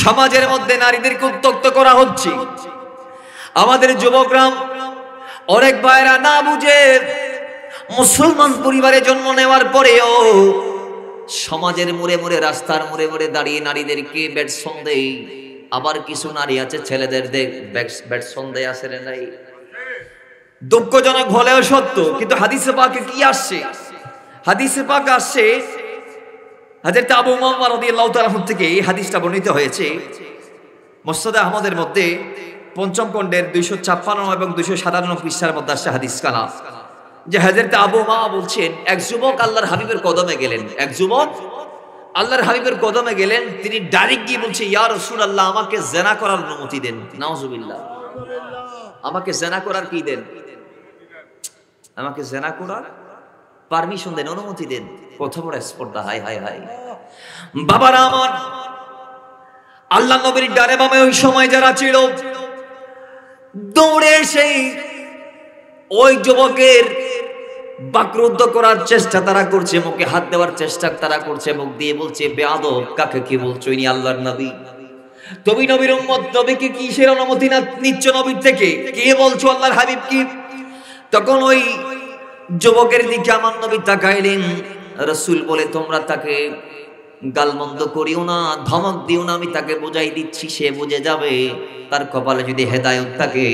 সমাজের মধ্যে নারীদেরকে উত্ত্যক্ত করা হচ্ছে। আমাদের যুবকরা, অনেক ভাইরা না বুঝে মুসলমান পরিবারে জন্ম নেওয়ার পরেও সমাজের মোড়ে মোড়ে, রাস্তার মোড়ে মোড়ে দাঁড়িয়ে নারীদেরকে বেডসন দেয়। আবার কিছু নারী আছে ছেলেদের বেডসন দেয়, আছে না নাই? দুঃখজনক হলেও সত্য। কিন্তু হাদিসে পাকে কি আসছে? হাদিসে পাক আসছে, হযরত আবু উমামা রাদিয়াল্লাহু তাআলা থেকে এই হাদিসটা বর্ণিত হয়েছে মুসনাদ আহমদের মধ্যে পঞ্চম খণ্ডের 256 এবং 257 পৃষ্ঠার মধ্যে আসছে হাদিস কানা, যে হযরত আবু উমামা বলছেন, এক যুবক আল্লাহর হাবিবের কদমে গেলেন। এক যুবক আল্লাহর হাবিবের কদমে গেলেন। তিনি ডাইরেক্ট গিয়ে বলছে, ইয়া রাসূলুল্লাহ, আমাকে জিনা করার অনুমতি দেন। নাউজুবিল্লাহ। আমাকে জিনা করার কি দেন? আমাকে জিনা করার পারমিশন দেন, অনুমতি দেন। কত বড় স্পর্ধা! হায় হায় হায়! বাবারা আমার, আল্লাহ নবীর ডানে বামে ওই সময় যারা ছিল, দৌড়ে এসে ওই যুবকের বাকরুদ্ধ করার চেষ্টা তারা করছে, মুখে হাত দেওয়ার চেষ্টা তারা করছে, মুখ দিয়ে বলছে, বেয়াদব, কাকে কি বলছো? ইনি আল্লাহর নবী। তুমি নবীর উম্মত, নবীকে কিসের অনুমতি না নিচ্ছ নবীর থেকে? কে বলছো আল্লাহর হাবিব কি? তখন ওই যুবকের দিকে আমার নবী তাকাইলেন। রাসূল বলে, তোমরা তাকে গালমন্দ করিও না, ধমক দিও না, আমি তাকে বুঝাই দিচ্ছি, সে বুঝে যাবে। তার কপালে যদি হেদায়েত থাকে।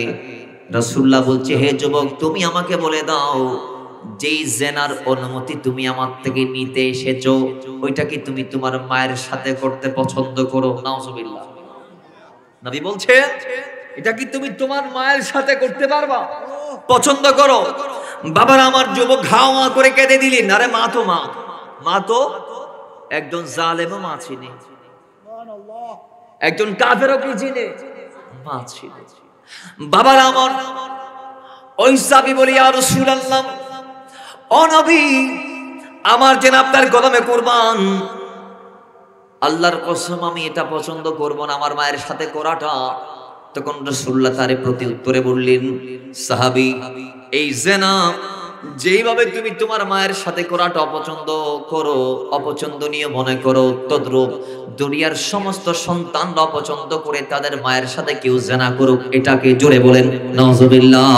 রাসূলুল্লাহ বলছে, হে যুবক, তুমি আমাকে বলে দাও, যেই জেনার অনুমতি তুমি আমার থেকে নিতে এসেছো, ওইটা কি তুমি তোমার মায়ের সাথে করতে পছন্দ করো? নাউজুবিল্লাহ। নবী বলছে, এটা কি তুমি তোমার মায়ের সাথে করতে পারবা, পছন্দ করো? বাবারা আমার, যুবক হাওয়া করে কেঁদে দিলেন। আরে মা তো মা, মা তো একজন জালেমও মা চিনে, একজন কাফেরও কি চিনে? মা চিনে। বাবারা আমার, ওই সাহাবী বলি, ইয়া রাসূলুল্লাহ, ও নবী, আমার যেন আপনার কদমে কুরবান। আল্লাহর কসম, আমি এটা পছন্দ করব না, আমার মায়ের সাথে করাটা। তখন রাসূলুল্লাহ তার প্রতি উত্তরে বললেন, সাহাবী, এই জিনা যেইভাবে তুমি তোমার মায়ের সাথে করাটা অপছন্দ করো, অপছন্দনীয় মনে করো, তদ্রূপ দুনিয়ার সমস্ত সন্তানরা অপছন্দ করে তাদের মায়ের সাথে কেউ জিনা করুক। এটাকে জোরে বলেন নাউজুবিল্লাহ।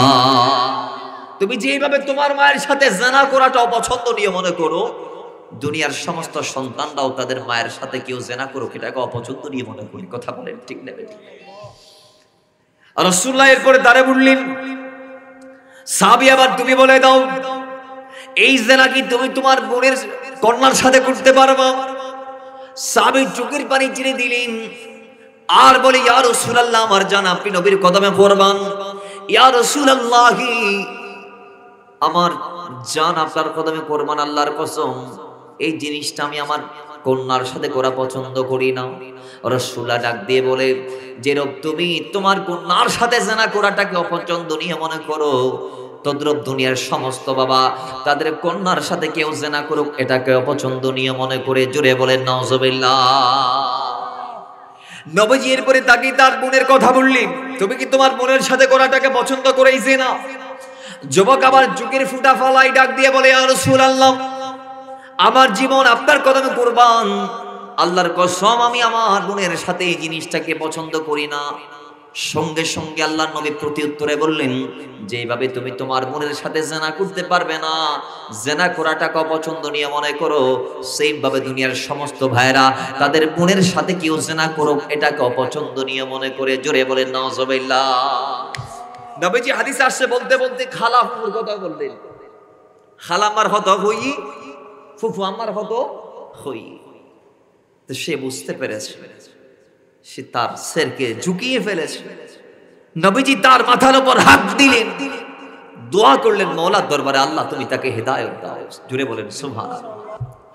তুমি যেইভাবে তোমার মায়ের সাথে জিনা করাটা অপছন্দনীয় মনে করো, দুনিয়ার সমস্ত সন্তানরাও তাদের মায়ের সাথে কেউ জিনা করুক, এটাকে অপছন্দনীয় মনে করি। কথা বলেন ঠিক না বেঠিক? রাসূলুল্লাহ এরপরে দাঁড়ে বললেন, সাহাবী, আবার তুমি বলে দাও, এই জিনা কি তুমি তোমার বোনের কন্যার সাথে করতে পারবা? সাহাবী চোখের পানি ছেড়ে দিলেন আর বলে, ইয়া রাসূলুল্লাহ, আমার জান, আপনি নবীর কদমে পড়বান। ইয়া রাসূলুল্লাহ, আমার জান, আপনার কদমে পড়বান, আল্লাহর কসম, এই জিনিসটা আমি আমার কন্যার সাথে করা পছন্দ করি না। রাসূলুল্লাহ ডাক দিয়ে বলে, যেরূপ তুমি তোমার কন্যার সাথে জিনা করাটাকে অপছন্দনীয় মনে করো, তদ্রূপ দুনিয়ার সমস্ত বাবা তাদের কন্যার সাথে কেউ জিনা করুক, এটাকে অপছন্দনীয় মনে করে। জোরে বলেন নাউজুবিল্লাহ। নবীজি এরপরে তাকে তার বোনের কথা বললেন, তুমি কি তোমার বোনের সাথে করাটাকে পছন্দ করেই জিনা? যুবক আবার চোখের ফুটা ফলাই ডাক দিয়ে বলে, ইয়া রাসূলুল্লাহ, আমার জীবন আপনার কদমে কুরবান। আল্লাহর কসম, আমি আমার বোনের সাথে এই জিনিসটাকে পছন্দ করি না। সঙ্গে সঙ্গে আল্লাহর নবী প্রতি উত্তরে বললেন, যেভাবে তুমি তোমার বোনের সাথে জিনা করতে পারবে না, জিনা করাটাকে অপছন্দনীয় মনে করো, সেম ভাবে দুনিয়ার সমস্ত ভাইরা তাদের বোনের সাথে কেউ জিনা করুক, এটাকে অপছন্দনীয় মনে করে। জোরে বলেন নাউজুবিল্লাহ। নবীজি হাদিস আসছে বলতে বলতে খালা ফুফুর কথা বললেন। খালা আমার হত হই, ফুফু আমার হত হই। তো সে বুঝতে পেরেছে, সে তার ছেলেকে ঝুঁকিয়ে ফেলেছে। নবীজি তার মাথার উপর হাত দিলেন, দোয়া করলেন মওলার দরবারে, আল্লাহ তুমি তাকে হেদায়েত দাও। জুড়ে বলেন সুবহানাল্লাহ।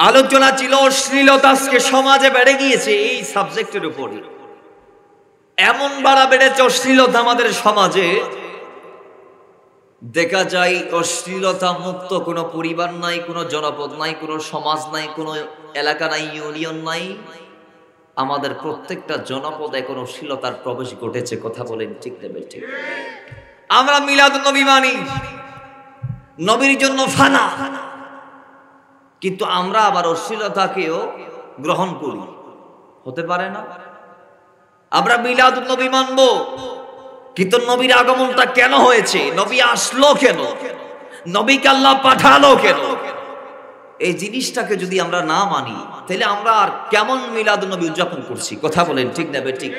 আলোচনা ছিল অশ্লীলতা আজকে সমাজে বেড়ে গিয়েছে এই সাবজেক্টের উপর। এমন বাড়া বেড়েছে অশ্লীলতা আমাদের সমাজে, দেখা যায় অশ্লীলতা মুক্ত কোনো পরিবার নাই, কোনো জনপদ নাই, কোনো সমাজ নাই, কোনো এলাকা নাই, ইউনিয়ন নাই। আমাদের প্রত্যেকটা জনপদে এখন অশ্লীলতার প্রবেশ ঘটেছে। কথা বলেন ঠিক না ঠিক? আমরা মিলাদুন নবী মানি, নবীর জন্য ফানা, কিন্তু আমরা আবার অশ্লীলতাকেও গ্রহণ করি। হতে পারে না? আমরা মিলাদুন নবী মানবো, কিন্তু নবীর আগমনটা কেন হয়েছে, নবী আসলো কেন, নবীকে আল্লাহ পাঠালো কেন, এই জিনিসটাকে যদি আমরা না মানি তাহলে আমরা আর কেমন মিলাদুন নবী উদযাপন করছি? কথা বলেন ঠিক না বেঠিক?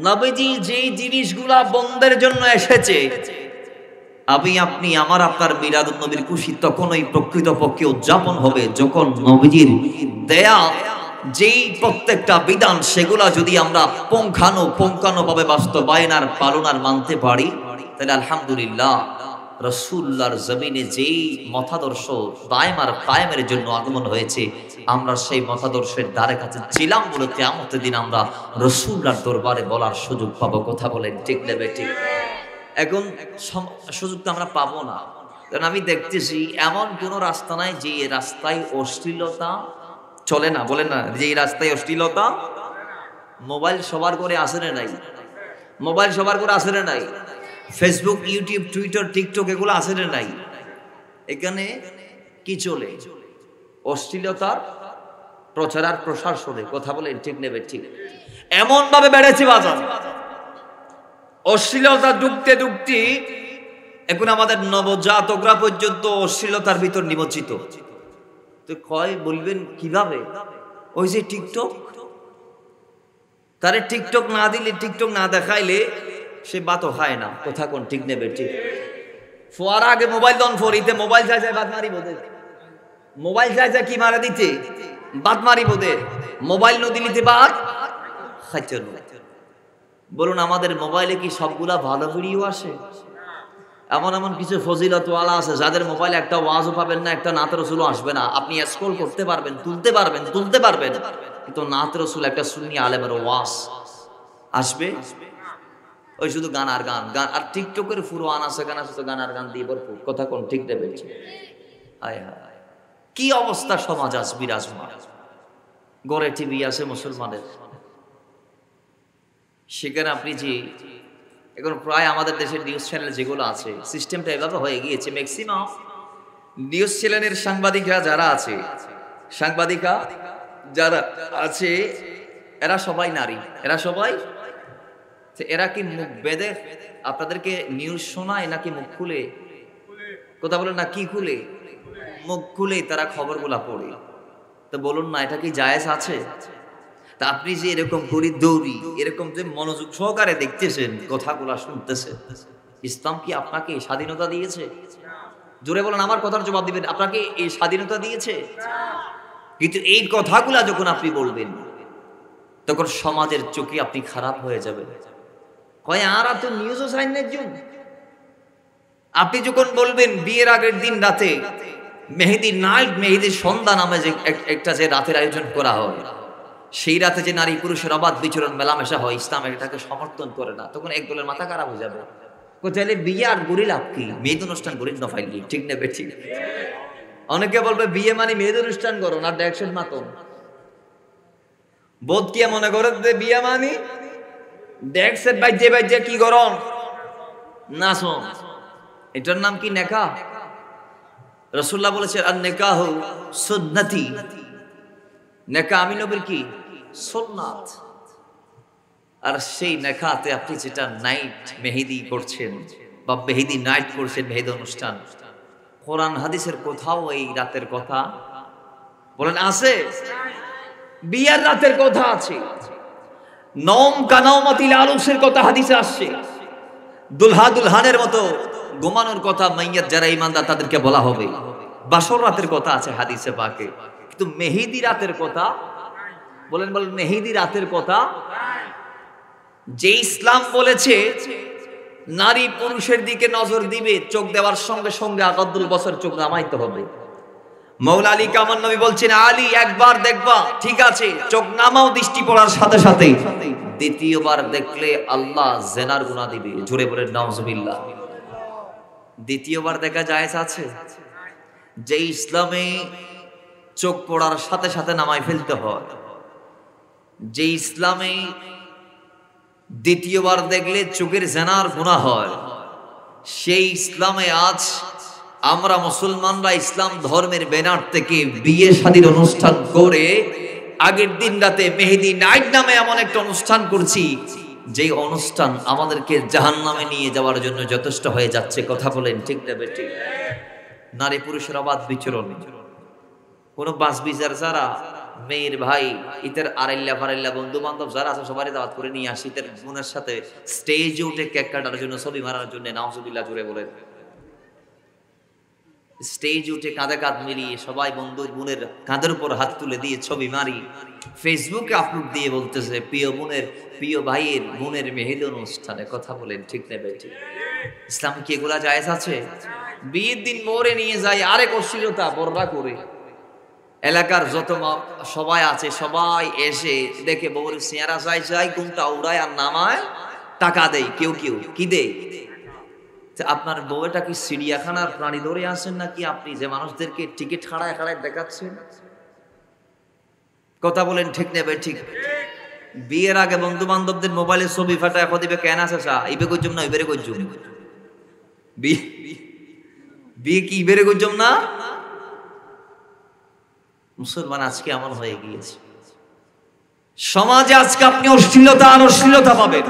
নবীজি যেই জিনিসগুলা বন্ধের জন্য এসেছে, আমি আপনি আমার আপনার মিলাদুন নবীর খুশি তখনই প্রকৃতপক্ষে উদযাপন হবে যখন নবীজির দেয়া যেই প্রত্যেকটা বিধান সেগুলা যদি আমরা পুঙ্খানুপুঙ্খানুভাবে বাস্তবায়ন আর পালন আর মানতে পারি, তাহলে আলহামদুলিল্লাহ রাসূলুল্লাহর জমিনে যেই মতাদর্শ দায়েম আর কায়েমের জন্য আগমন হয়েছে, আমরা সেই মতাদর্শের দ্বারে কাছে ছিলাম বলে কিয়ামতের দিন আমরা রাসূলুল্লাহর দরবারে বলার সুযোগ পাবো। কথা বলেন ঠিক না বেঠিক? এখন সুযোগটা আমরা পাবো না, কারণ আমি দেখতেছি এমন কোন রাস্তা নাই যে রাস্তায় অশ্লীলতা চলে না। বলেন না, যে রাস্তায় অশ্লীলতা। মোবাইল সবার করে আসে না নাই? মোবাইল সবার করে আসে না নাই? ফেসবুক, ইউটিউব, টুইটার, টিকটক এগুলো আসে না নাই? এখানে কি চলে? অশ্লীলতার প্রচার আর প্রসার চলে। কথা বলেন ঠিক নেবে ঠিক? এমন ভাবে বেড়েছে বাজার, অশ্লীলতা ঢুকতে ঢুকতে এখন আমাদের নবজাতকরা পর্যন্ত অশ্লীলতার ভিতর নিমজ্জিত। তো কয় বলবেন কিভাবে? ওই যে টিকটক, তারে টিকটক না দিলে, টিকটক না দেখাইলে সে বাতও খায় না। কথা কোন ঠিক নেবে ঠিক? ফোয়ার আগে মোবাইল দন ফরিতে মোবাইল যায় যায় বাদ মারি বোধে, মোবাইল যায় যায় কি মারা দিতে বাদ মারি বোধে, মোবাইল নদী নিতে বাদ খাইতে। বলুন আমাদের মোবাইলে কি সবগুলা ভালো ভিডিও আসে? এমন এমন কিছু ফজিলতওয়ালা আছে যাদের মোবাইলে একটা ওয়াজও পাবেন না, একটা নাত রাসূলও আসবে না। আপনি স্ক্রল করতে পারবেন, তুলতে পারবেন, কিন্তু নাত রাসূল একটা সুন্নি আলেমের ওয়াজ আসবে? ওই শুধু গান আর গান, গান আর টিকটকের পুরো আনাসে গান আছে, তো গান আর গান দিয়ে ভরপুর। কথা কোন ঠিক দেবে? হায় হায়, কি অবস্থা সমাজ আজ বিরাজমান। গড়ে টিভি আছে মুসলমানের, সেখানে আপনি যে এখন প্রায় আমাদের দেশের নিউজ চ্যানেল যেগুলো আছে, সিস্টেমটা এভাবে হয়ে গিয়েছে, ম্যাক্সিমাম নিউজ চ্যানেলের সাংবাদিকরা যারা আছে, সাংবাদিকা যারা আছে, এরা সবাই নারী, এরা সবাই। এরা কি মুখ বেঁধে আপনাদেরকে নিউজ শোনায় নাকি মুখ খুলে? কথা বলেন না, কি খুলে? মুখ খুলে তারা খবরগুলা পড়ে। তো বলুন না, এটা কি জায়েজ আছে? তা আপনি যে এরকম করি দৌড়ি, এরকম যে মনোযোগ সহকারে দেখতেছেন, কথাগুলা শুনতেছেন, ইসলাম কি আপনাকে স্বাধীনতা দিয়েছে? জোরে বলেন, আমার কথার জবাব দিবেন। আপনাকে এই স্বাধীনতা দিয়েছে? কিন্তু এই কথাগুলা যখন আপনি বলবেন, তখন সমাজের চোখে আপনি খারাপ হয়ে যাবেন। কয় আর তো নিউজও চাইন একজন। আপনি যখন বলবেন বিয়ের আগের দিন রাতে মেহেদি নাইট, মেহেদির সন্ধ্যা নামে যে একটা যে রাতের আয়োজন করা হয়, সেই রাতে যে নারী পুরুষের অবাধ বিচরণ মেলামেশা হয়, ইসলাম এটাকে সমর্থন করে না। তখন এক দলের মাথা খারাপ হয়ে যাবে। তাহলে বিয়ে আর গড়ি লাভ কি? মেয়েদ অনুষ্ঠান গড়ি নফাইল কি? ঠিক নেবে ঠিক? অনেকে বলবে বিয়ে মানে মেয়েদ অনুষ্ঠান করো না, ড্যাকশন মাতন। বোধ কি মনে করে বিয়ে মানে ড্যাক্সের বাইজে বাইজে কি গরম নাচো? এটার নাম কি নেকা? রাসূলুল্লাহ বলেছেন আর নেকাহ সুন্নতি, নেকা আমি নবীর কি সুন্নাত। আর সেই নেকাতে আপনি যেটা নাইট মেহেদি করছেন বা মেহেদি নাইট করছেন, মেহেদি অনুষ্ঠান, কোরআন হাদিসের কোথাও এই রাতের কথা বলেন আছে? বিয়ার রাতের কথা আছে, নম কানাওমাতিল আরুসের কথা হাদিসে আসছে, দুলহা দুলহানের মতো ঘুমানোর কথা মাইয়াত যারা ঈমানদার তাদেরকে বলা হবে, বাসর রাতের কথা আছে হাদিসে পাকে। কিন্তু মেহেদি রাতের কথা বলেন, মেহেদি রাতের কথা যে ইসলাম বলেছে নারী পুরুষের দিকে নজর দিবে, চোখ দেওয়ার সঙ্গে সঙ্গে আকাদুল বছর চোখ নামাইতে হবে। মৌলা আলী কামাল নবী বলছেন, আলী একবার দেখবা ঠিক আছে, চোখ নামাও দৃষ্টি পড়ার সাথে সাথে, দ্বিতীয়বার দেখলে আল্লাহ জেনার গুনাহ দিবে। জোরে বলেন নাউজুবিল্লাহ। দ্বিতীয়বার দেখা জায়েজ আছে? যে ইসলামে চোখ পড়ার সাথে সাথে নামাই ফেলতে হয়, যে ইসলামে দ্বিতীয়বার দেখলে চোখের জেনার গুনাহ হয়, সেই ইসলামে আজ আমরা মুসলমানরা ইসলাম ধর্মের ব্যানার থেকে বিয়ে শাদীর অনুষ্ঠান করে আগের দিন রাতে মেহেদি নাইট নামে এমন একটা অনুষ্ঠান করছি, যেই অনুষ্ঠান আমাদেরকে জাহান্নামে নিয়ে যাওয়ার জন্য যথেষ্ট হয়ে যাচ্ছে। কথা বলেন ঠিক না বেঠিক? নারী পুরুষের অবাধ বিচরণ, কোন বাস বিচার ছাড়া মেয়ের ভাই ইতের আড়াইল্লা ফারাইল্লা বন্ধু বান্ধব যারা আছে সবারই দাওয়াত করে নিয়ে আসি ইতের বোনের সাথে স্টেজে উঠে কেক কাটার জন্য, ছবি মারার জন্য। নাউজুবিল্লাহ জুড়ে বলেন। স্টেজ উঠে কাঁধে কাঁধ মিলিয়ে সবাই বন্ধু বোনের কাঁধের উপর হাত তুলে দিয়ে ছবি মারি, ফেসবুকে আপলোড দিয়ে বলতেছে প্রিয় বোনের প্রিয় ভাইয়ের বোনের মেহেদি অনুষ্ঠানে। কথা বলেন ঠিক না বেঠিক? ইসলামে কি এগুলা জায়েজ আছে? বিয়ের দিন মোরে নিয়ে যায় আরেক অশ্লীলতা বর্ণনা করে। এলাকার যত সবাই আছে সবাই এসে দেখে বউর চেহারা চাই কোনটা উড়ায় আর নামায় টাকা দেয়। কেউ কেউ কি দেয়? আপনার বউটা কি চিড়িয়াখানার প্রাণী ধরে আসেন নাকি আপনি যে মানুষদেরকে টিকিট খাড়ায় খাড়ায় দেখাচ্ছেন? কথা বলেন ঠিক নেবে ঠিক? বিয়ের আগে বন্ধু বান্ধবদের মোবাইলে ছবি ফাটা এখন দিবে কেন আছে ইবে করছুম না ইবেরে করছুম? বিয়ে কি ইবেরে করছুম না? মুসলমান আজকে এমন হয়ে গিয়েছে সমাজে। আজকে আপনি অশ্লীলতা আর অশ্লীলতা পাবেন।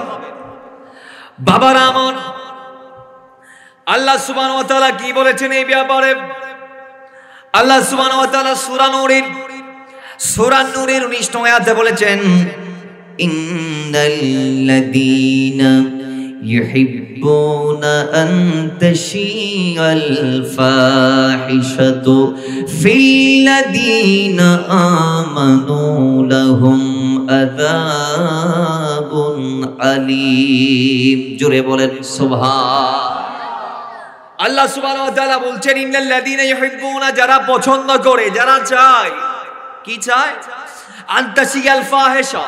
বাবারা আমার, আল্লাহ সুবহানাহু ওয়া তাআলা কি বলেছেন এই ব্যাপারে? আল্লাহ সুবহানাহু ওয়া তাআলা সূরা নূরের 19 নং আয়াতে বলেছেন, ইন্নাল্লাযীনা يحبون أن تشيع الفاحشة في الذين آمنوا لهم عذاب أليم। জোরে বলেন সুবহান। আল্লাহ সুবহানাহু ওয়া তাআলা বলছেন ইন্নাল্লাযীনা ইউহিব্বুনা, যারা পছন্দ করে, যারা চায়, কি চায়? আন তাশিয়াল ফাহিশা,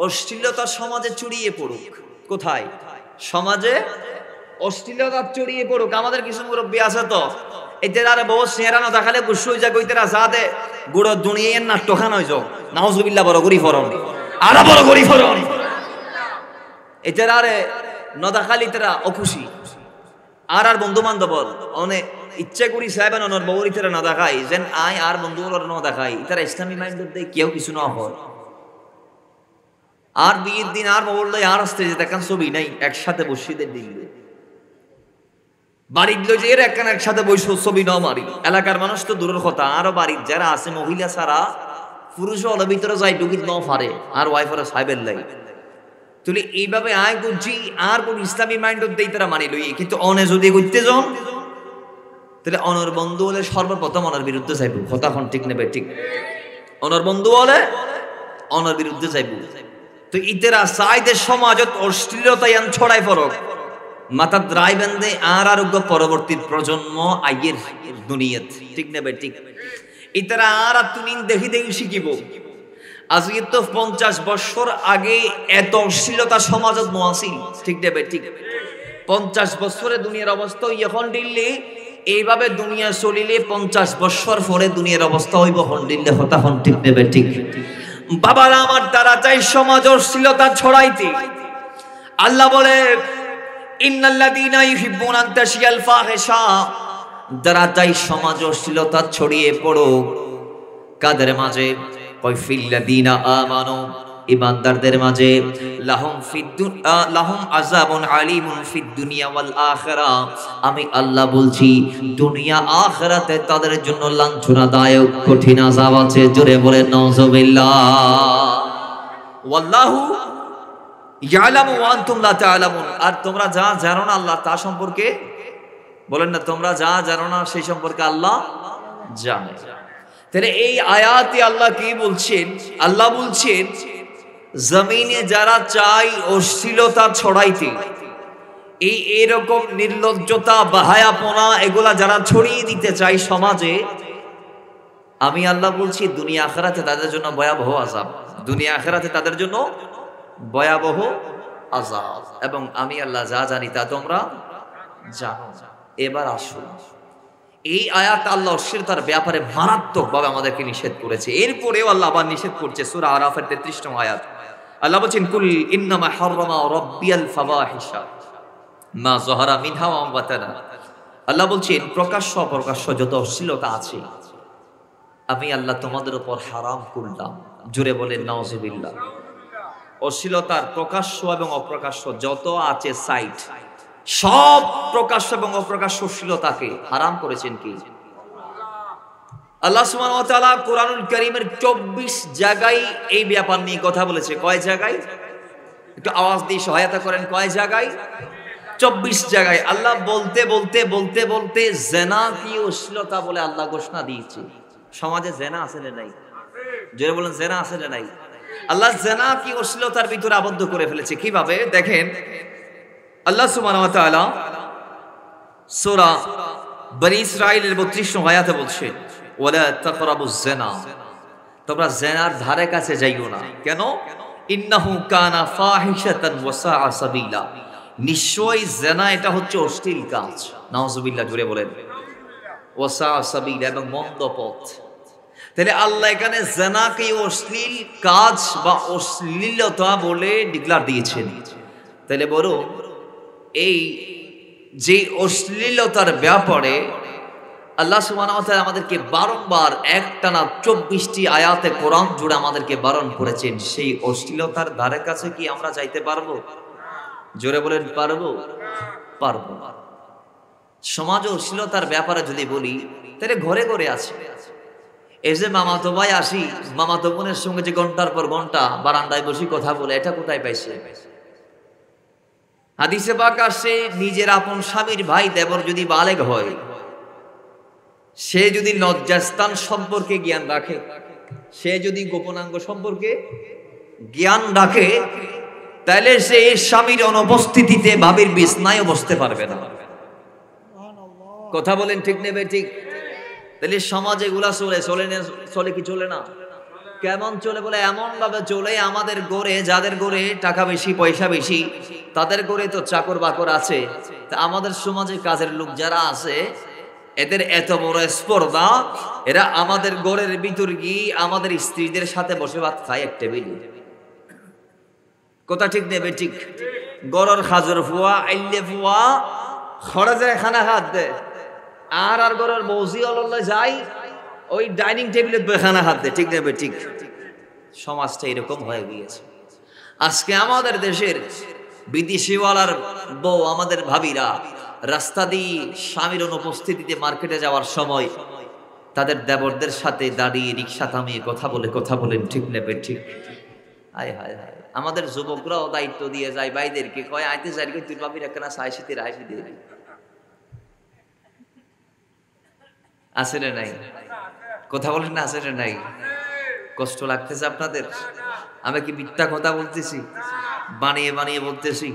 অশ্লীলতা সমাজে ছড়িয়ে পড়ুক। কোথায়? সমাজে অশ্লীলতা ছড়িয়ে পড়ুক। আমাদের কিছু মুরব্বী আছে তো এতে আরে বহু চেহারা না দেখালে গুসু হয়ে যায় কইতেরা যাতে গুড়ো দুনিয়ার নাট্যখান হয়ে যাও। নাউজুবিল্লাহ বড় করি ফরন আর বড় করি ফরন এতে আরে ন দেখালি তারা অখুশি আর বন্ধু বান্ধব অনেক ইচ্ছে করি সাহেব নর বউর ইতারা না দেখাই যেন আয় আর বন্ধু না দেখাই তারা ইসলামী মাইন্ড দেয় কেউ কিছু না হয়। আর বিয়ের দিন আর বললো আর আসতে যে দেখান ছবি নাই একসাথে বসিদের দিল বাড়ির লোক এর একসাথে বসে ছবি ন মারি। এলাকার মানুষ তো দূরের কথা, আরো বাড়ির যারা আছে মহিলা ছাড়া পুরুষ হলে ভিতরে যাই ঢুকিত ন পারে আর ওয়াইফারে সাহেবের লাই তুলি এইভাবে আয় করছি আর কোন ইসলামী মাইন্ড দেই তারা মানি লই। কিন্তু অনে যদি করতে যান তাহলে অনর বন্ধু হলে সর্বপ্রথম অনার বিরুদ্ধে যাইব। কথা এখন ঠিক নেবে ঠিক? অনর বন্ধু হলে অনর বিরুদ্ধে যাইব। তো ইতেরা সাইদের সমাজত অশ্লীলতায় ছড়াই ফরক মাথা দ্রাই বেঁধে আর আরোগ্য পরবর্তী প্রজন্ম আইয়ের দুনিয়াত ঠিক নেবে ঠিক? ইতারা আর তুমি দেখি দেখি শিখিব। আজকে তো 50 বছর আগে এত অশ্লীলতা সমাজত নোয়াছিল ঠিক নেবে ঠিক? 50 বছরে দুনিয়ার অবস্থা এখন দিল্লি এইভাবে দুনিয়া চলিলে 50 বছর পরে দুনিয়ার অবস্থা হইব হন্ডিল্লে হতা হন ঠিক নেবে ঠিক? বাবারা আমার, তারা চাই সমাজ অশ্লীলতা ছড়াইতে। আল্লাহ বলে ইন্নাল্লাযীনা ইউহিব্বুনা আন তাশিয়াল ফাহিশা, যারা চাই সমাজ অশ্লীলতা ছড়িয়ে পড়ুক। কাদের মাঝে? কয় ফিল্লাযীনা আমানু, ইমানদারদের মাঝে। লাহুম আযাবুন আলীমুন ফিদ দুনিয়া ওয়াল আখিরা, আমি আল্লাহ বলছি দুনিয়া আখিরাতে তাদের জন্য লাঞ্ছনাদায়ক কঠিন আযাব আছে। জোরে বলেন নাউযুবিল্লাহ। ওয়াল্লাহু ইয়ালামু ওয়া আনতুম লা তা'লামুন, আর তোমরা যা জানো না আল্লাহ তা সম্পর্কে বলেন না, তোমরা যা জানো না সেই সম্পর্কে আল্লাহ জানে। তাহলে এই আয়াতে আল্লাহ কি বলছেন? আল্লাহ বলছেন জমিনে যারা চাই অশ্লীলতা ছড়াইতে, এরকম নির্লজ্জতা বাহায়াপনা এগুলা যারা ছড়িয়ে দিতে চাই সমাজে, আমি আল্লাহ বলছি দুনিয়া আখিরাতে তাদের জন্য ভয়াবহ আযাব। দুনিয়া আখিরাতে তাদের জন্য ভয়াবহ আযাব। এবং আমি আল্লাহ যা জানি তা তোমরা জানো। এবার আসুন, এই আয়াত আল্লাহ অশ্লীলতার ব্যাপারে মারাত্মকভাবে আমাদেরকে নিষেধ করেছে। এরপরেও আল্লাহ আবার নিষেধ করছে। সূরা আরাফের 33 নং আয়াত আল্লাহ বলছেন কুল ইন্নামা হাররামা রাব্বিয়াল ফাওয়াহিশা মা যাহারা মিনহা ওয়া বাতানা। আল্লাহ বলছেন প্রকাশ্য অপ্রকাশ্য যত অশ্লীলতা আছে আমি আল্লাহ তোমাদের উপর হারাম করলাম। জোরে বলেন নাউজুবিল্লাহ। অশ্লীলতার প্রকাশ্য এবং অপ্রকাশ্য যত আছে সাইট, সব প্রকাশ্য এবং অপ্রকাশ্য অশ্লীলতাকে হারাম করেছেন কি আল্লাহ সুবহানাহু ওয়া তাআলা। কোরআনুল কারীমের 24 জায়গায় এই ব্যাপার নিয়ে কথা বলেছে। কয় জায়গায়? একটু আওয়াজ দিয়ে সহায়তা করেন। কয় জায়গায়? 24 জায়গায়। আল্লাহ বলতে বলতে বলতে বলতে জেনা কি অশ্লীলতা বলে আল্লাহ ঘোষণা দিয়েছে। সমাজে জেনা আছে না নাই? জোরে বলেন, জেনা আছে না নাই? আল্লাহ জেনা কি অশ্লীলতার ভিতরে আবদ্ধ করে ফেলেছে। কিভাবে দেখেন, আল্লাহ সুবহানাহু ওয়া তাআলা সূরা বনী ইসরাঈলের 32 নং আয়াতে বলছেন, ওয়ালা তাকরাবুজ জিনা, তোমরা জিনার ধারে কাছে যাইও না। কেন? ইন্নাহু কানা ফাহিশাতান ওয়া সাআ সাবিলা, নিশ্চয়ই জিনা এটা হচ্ছে অশ্লীল কাজ। নাউজুবিল্লাহ, জোরে বলেন। ওয়া সাআ সাবিলা, এবং মন্দ পথ। তাহলে আল্লাহ এখানে জিনাকে অশ্লীল কাজ বা অশ্লীলতা বলে ডিক্লার দিয়েছেন। তাহলে বলো, এই যে অশ্লীলতার ব্যাপারে আল্লাহ সুবহানাহু ওয়া তাআলা আমাদেরকে বারংবার একটানা 24টি আয়াতে কোরআন জুড়ে আমাদেরকে বারণ করেছেন, সেই অশ্লীলতার ধারে কাছে কি আমরা যাইতে পারবো? জোরে বলেন, পারবো? পারবো। সমাজে অশ্লীলতার ব্যাপারে যদি বলি, তাহলে ঘরে ঘরে আছে। এই যে মামাতো ভাই আসি, মামাতো বোনের সঙ্গে যে ঘন্টার পর ঘন্টা বারান্দায় বসে কথা বলে, এটা কোথায় পাইছে? হাদিসে পাক আসছে, নিজের আপন স্বামীর ভাই দেবর যদি বালেগ হয়, সে যদি লজ্জাস্থান সম্পর্কে জ্ঞান রাখে, সে যদি গোপনাঙ্গ সম্পর্কে জ্ঞান রাখে, তাহলে সে স্বামীর অনুপস্থিতিতে ভাবির বিছনায় বসতে পারবে না। কথা বলেন ঠিক নেবে ঠিক? তাহলে সমাজ এগুলা চলে কি চলে না? কেমন চলে বলে, এমন ভাবে চলে আমাদের গড়ে, যাদের গড়ে টাকা বেশি পয়সা বেশি, তাদের গড়ে তো চাকর বাকর আছে। তা আমাদের সমাজে কাজের লোক যারা আছে, এদের এত বড় স্পর্ধা, এরা আমাদের গড়ের ভিতর গিয়ে আমাদের স্ত্রীদের সাথে বসে ভাত খায় এক টেবিলে। কথা ঠিক নেবে ঠিক? গড়র খাজর ফুয়া আইলে ফুয়া খড়ে যায় খানা হাত দেয়, আর গড়ের বৌজি অলল্লা যাই ওই ডাইনিং টেবিলে খানা হাত দেয়। ঠিক নেবে ঠিক? সমাজটা এরকম হয়ে গিয়েছে। আজকে আমাদের দেশের বিদেশিওয়ালার বউ, আমাদের ভাবিরা রাস্তা দিয়ে স্বামীর অনুপস্থিতিতে মার্কেটে যাওয়ার সময় তাদের দেবরদের সাথে দাঁড়িয়ে রিক্সা থামিয়ে কথা বলেন। ঠিক নেবে ঠিক? হায় হায় হায়, আমাদের যুবকরাও দায়িত্ব দিয়ে যায় ভাইদেরকে, কয় আইতে যাই তুই ভাবির একখানা সাই শীতের আইবি দিয়ে আছে রে নাই? কথা বলেন না, আছে রে নাই? কষ্ট লাগতেছে আপনাদের? আমি কি মিথ্যা কথা বলতেছি, বানিয়ে বানিয়ে বলতেছি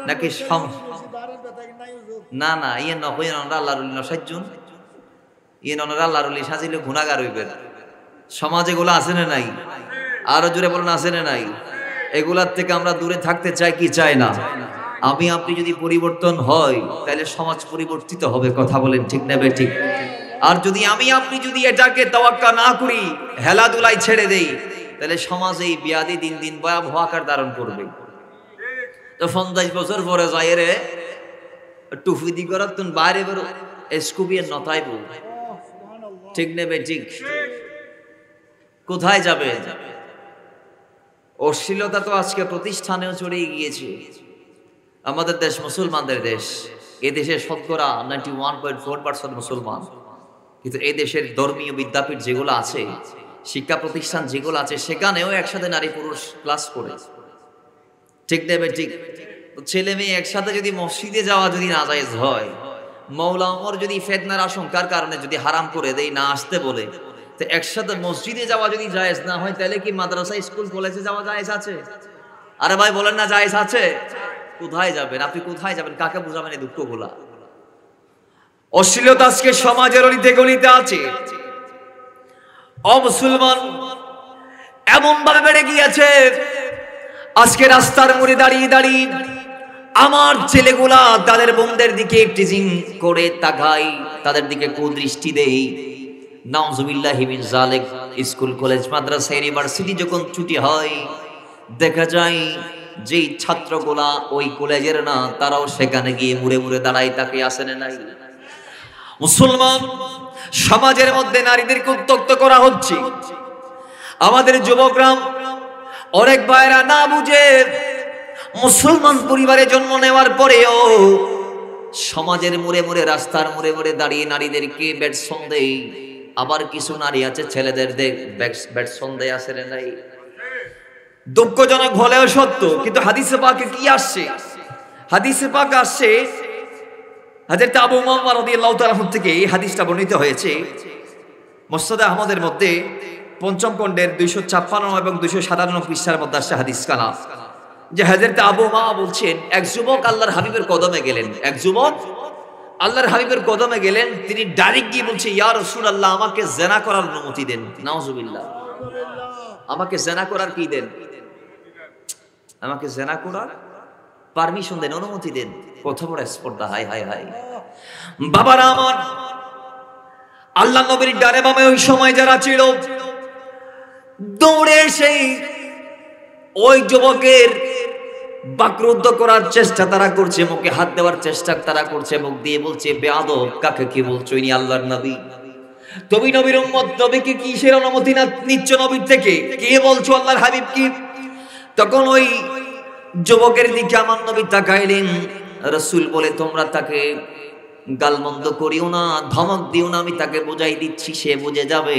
নাকি? না না, ইয়ে নয় আল্লাহর নসাইজন, ইয়ে নরা আল্লাহর সাজিলে গুনাহগার হইবেন। সমাজ এগুলো আছে না নাই? আরো জোরে বলেন, আছে না নাই? এগুলার থেকে আমরা দূরে থাকতে চাই কি চাই না? আমি আপনি যদি পরিবর্তন হয়, তাহলে সমাজ পরিবর্তিত হবে। কথা বলেন ঠিক নেবে ঠিক? আর যদি আমি আপনি যদি এটাকে তাওয়াক্কা না করি, হেলাদুলাই ছেড়ে দেই, তাহলে সমাজ এই বিয়াদি দিন দিন ভয়াবহ আকার ধারণ করবে। তো 50 বছর পরে যায় রে টুফি দি করার তুন বাইরে বেরো স্কুবিয়ে নতাইব। ঠিক নেবে ঠিক? কোথায় যাবে? অশ্লীলতা তো আজকে প্রতিষ্ঠানেও ছড়িয়ে গিয়েছে। আমাদের দেশ মুসলমানদের দেশ, এ দেশে শতকরা 91.4% মুসলমান, কিন্তু এই দেশের ধর্মীয় বিদ্যাপীঠ যেগুলো আছে, শিক্ষা প্রতিষ্ঠান যেগুলো আছে, সেখানেও একসাথে নারী পুরুষ ক্লাস করে। ঠিক নেবে ঠিক? ছেলে মেয়ে একসাথে যদি মসজিদে যাওয়া যদি নাজায়েজ হয়, মৌলা ওমর যদি ফিতনার আশঙ্কার কারণে যদি হারাম করে দেই, না আসতে বলে, তো একসাথে মসজিদে যাওয়া যদি জায়েজ না হয়, তাহলে কি মাদ্রাসা স্কুল কলেজে যাওয়া জায়েজ আছে? আরে ভাই বলেন না, জায়েজ আছে? কোথায় যাবেন আপনি? কোথায় যাবেন? কাকে বুঝাবেন এই দুঃখগুলা? অশ্লীলতা আজকে সমাজের অলিতে গলিতে আছে। অমুসলমান এমন ভাবে বেড়ে গিয়েছে, আজকে রাস্তার মোড়ে দাঁড়িয়ে দাঁড়িয়ে আমার ছেলেগুলা তাদের বোনদের দিকে টিজিং করে তাকাই, তাদের দিকে কুদৃষ্টি দেই। নাউজুবিল্লাহি মিন যালিক। স্কুল কলেজ মাদ্রাসা ইউনিভার্সিটি যখন ছুটি হয়, দেখা যায় যেই ছাত্রগুলা ওই কলেজের না, তারাও সেখানে গিয়ে মুড়ে মুড়ে দাঁড়ায় তাকে আসে না নাই। মুসলমান সমাজের মধ্যে নারীদেরকে উত্ত্যক্ত করা হচ্ছে। আমাদের যুবকরা অনেক ভাইরা না বুঝে মুসলমান পরিবারে জন্ম নেওয়ার পরেও সমাজের মোড়ে মোড়ে, রাস্তার মোড়ে মোড়ে দাঁড়িয়ে নারীদেরকে বেডসন দেয়। আবার কিছু নারী আছে ছেলেদের বেডসন দেয়, আছে না নাই? দুঃখজনক হলেও সত্য। কিন্তু হাদিসে পাকে কি আসছে? হাদিসে পাক আসছে হযরত আবু উমামা রাদিয়াল্লাহু তাআলা থেকে এই হাদিসটা বর্ণিত হয়েছে মুসনাদ আহমদের মধ্যে পঞ্চম খণ্ডের 256 এবং 257 পৃষ্ঠার মধ্যে আসছে হাদিস কানা, যে হযরত আবু উমামা বলছেন, এক যুবক আল্লাহর হাবিবের কদমে গেলেন। এক যুবক আল্লাহর হাবিবের কদমে গেলেন, তিনি ডাইরেক্ট গিয়ে বলছে, ইয়া রাসূলুল্লাহ, আমাকে জিনা করার অনুমতি দেন। নাউজুবিল্লাহ। আমাকে জিনা করার কি দেন? আমাকে জিনা করার পারমিশন দেন, অনুমতি দেন। কত বড় স্পর্ধা! হায় হায় হায়! বাবারা আমার, আল্লাহ নবীর ডানে বামে ওই সময় যারা ছিল, দৌড়ে এসে ওই যুবকের বাকরুদ্ধ করার চেষ্টা তারা করছে, মুখে হাত দেওয়ার চেষ্টা তারা করছে, মুখ দিয়ে বলছে, বেয়াদব, কাকে কি বলছো? ইনি আল্লাহর নবী, তুমি নবীর উম্মত, নবীকে কিসের অনুমতি না নিচ্ছ নবীর থেকে? কে বলছো আল্লাহর হাবিব কি? তখন ওই যুবকের দিকে আমার নবী তাকাইলেন। রাসূল বলে, তোমরা তাকে গালমন্দ করিও না, ধমক দিও না, আমি তাকে বুঝাই দিচ্ছি, সে বুঝে যাবে,